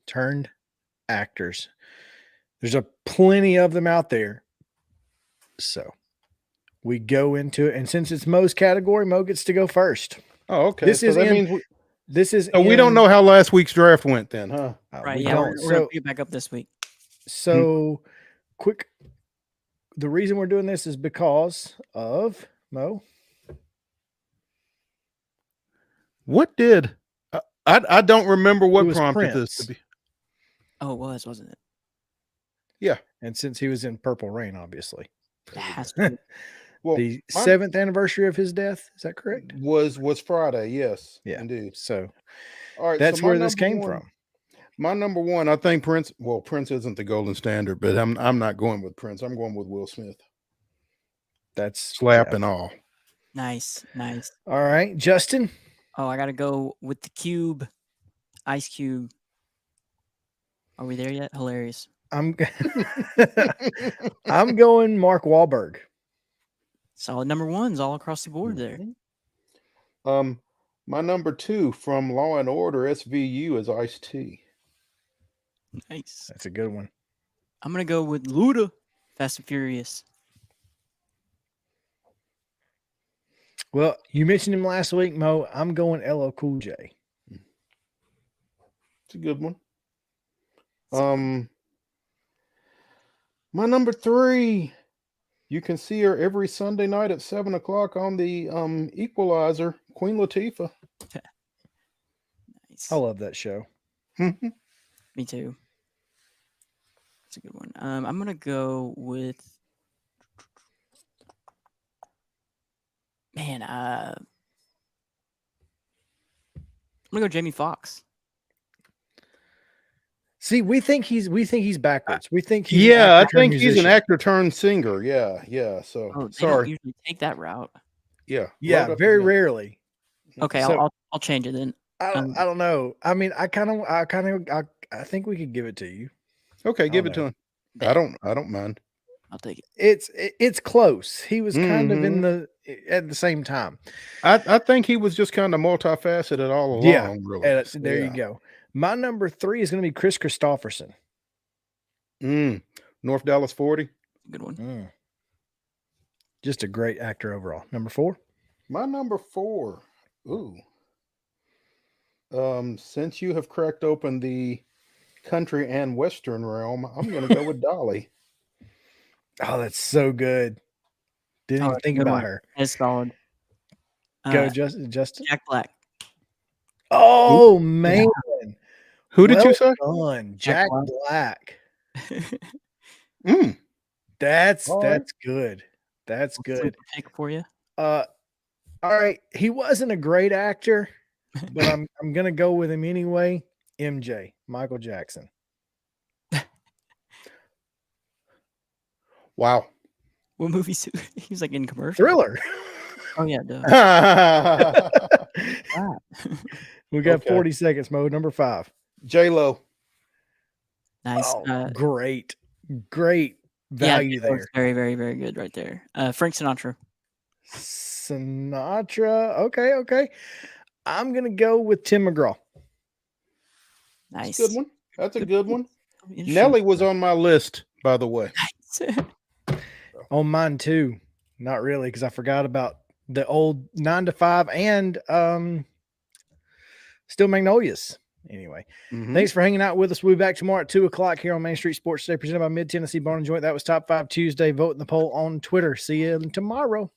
turned actors. There's a plenty of them out there. So we go into it. And since it's Mo's category, Mo gets to go first. Oh, okay. This so is that in, means this is so we don't know how last week's draft went then, huh? Right. we Yeah. don't. We're going to pick it back up this week. So quick. The reason we're doing this is because of Mo. What did I don't remember what prompted Prince. this to be. Oh, it was, wasn't it? Yeah. And since he was in Purple Rain, obviously. It has to be. Well, The 7th anniversary of his death, is that correct? Was Friday, yes. Yeah. Indeed. So all right, that's so my where this number came one- from. My number one, I think Prince. Well, Prince isn't the golden standard, but I'm not going with Prince. I'm going with Will Smith. That's Slap and all. Nice. Nice. All right, Justin. Oh, I got to go with the Cube, Ice Cube. Are we there yet? Hilarious. I'm going Mark Wahlberg. Solid number ones all across the board there. My number 2 from Law and Order SVU is Ice-T. Nice. That's a good one. I'm going to go with Luda, Fast and Furious. Well, you mentioned him last week, Mo. I'm going LL Cool J. It's a good one. My number 3, you can see her every Sunday night at 7 o'clock on the Equalizer, Queen Latifah. Nice. I love that show. Me too. It's a good one. I'm going to go with... Man, I'm going to go Jamie Foxx. See, we think he's backwards. We think he's I think he's an actor turned singer. Yeah. So Oh, they sorry. don't usually take that route. Yeah. Yeah, load up very again. rarely. Okay, So- I'll change it then. I don't know. I mean, I think we could give it to you. Okay, give don't it to know. him. I don't mind. I'll take it. It's close. He was kind of Mhm. at the same time. I think he was just kind of multifaceted all along. Yeah, really. and So, there you yeah. go. My number 3 is going to be Chris Christopherson. North Dallas 40. Good one. Just a great actor overall. Number 4. My number 4. Ooh. Since you have cracked open the country and western realm, I'm going to go with Dolly. Oh, that's so good. Didn't even that's a think good about one. her. It's solid. Go, Justin. Jack Black. Oh man, Who did you say? Done. Jack Black. Black. That's All right. good. That's good. Pick for you. All right. He wasn't a great actor, but I'm gonna go with him anyway. MJ, Michael Jackson. Wow. What movie? He was like in commercial. Thriller. Oh yeah, duh. We got Okay. 40 seconds, Mo. Number 5. J-Lo. Nice. Oh, great value that was there. very, very, very good right there. Frank Sinatra. Sinatra. Okay. I'm gonna go with Tim McGraw. Nice. Good one. That's a good one. Interesting. Nelly was on my list, by the way. On mine too. Not really, because I forgot about the old 9 to 5 and Still Magnolias. Anyway, thanks for hanging out with us. We'll be back tomorrow at 2:00 here on Main Street Sports Today, presented by Mid Tennessee Barn and Joint. That was Top 5 Tuesday. Vote in the poll on Twitter. See you tomorrow.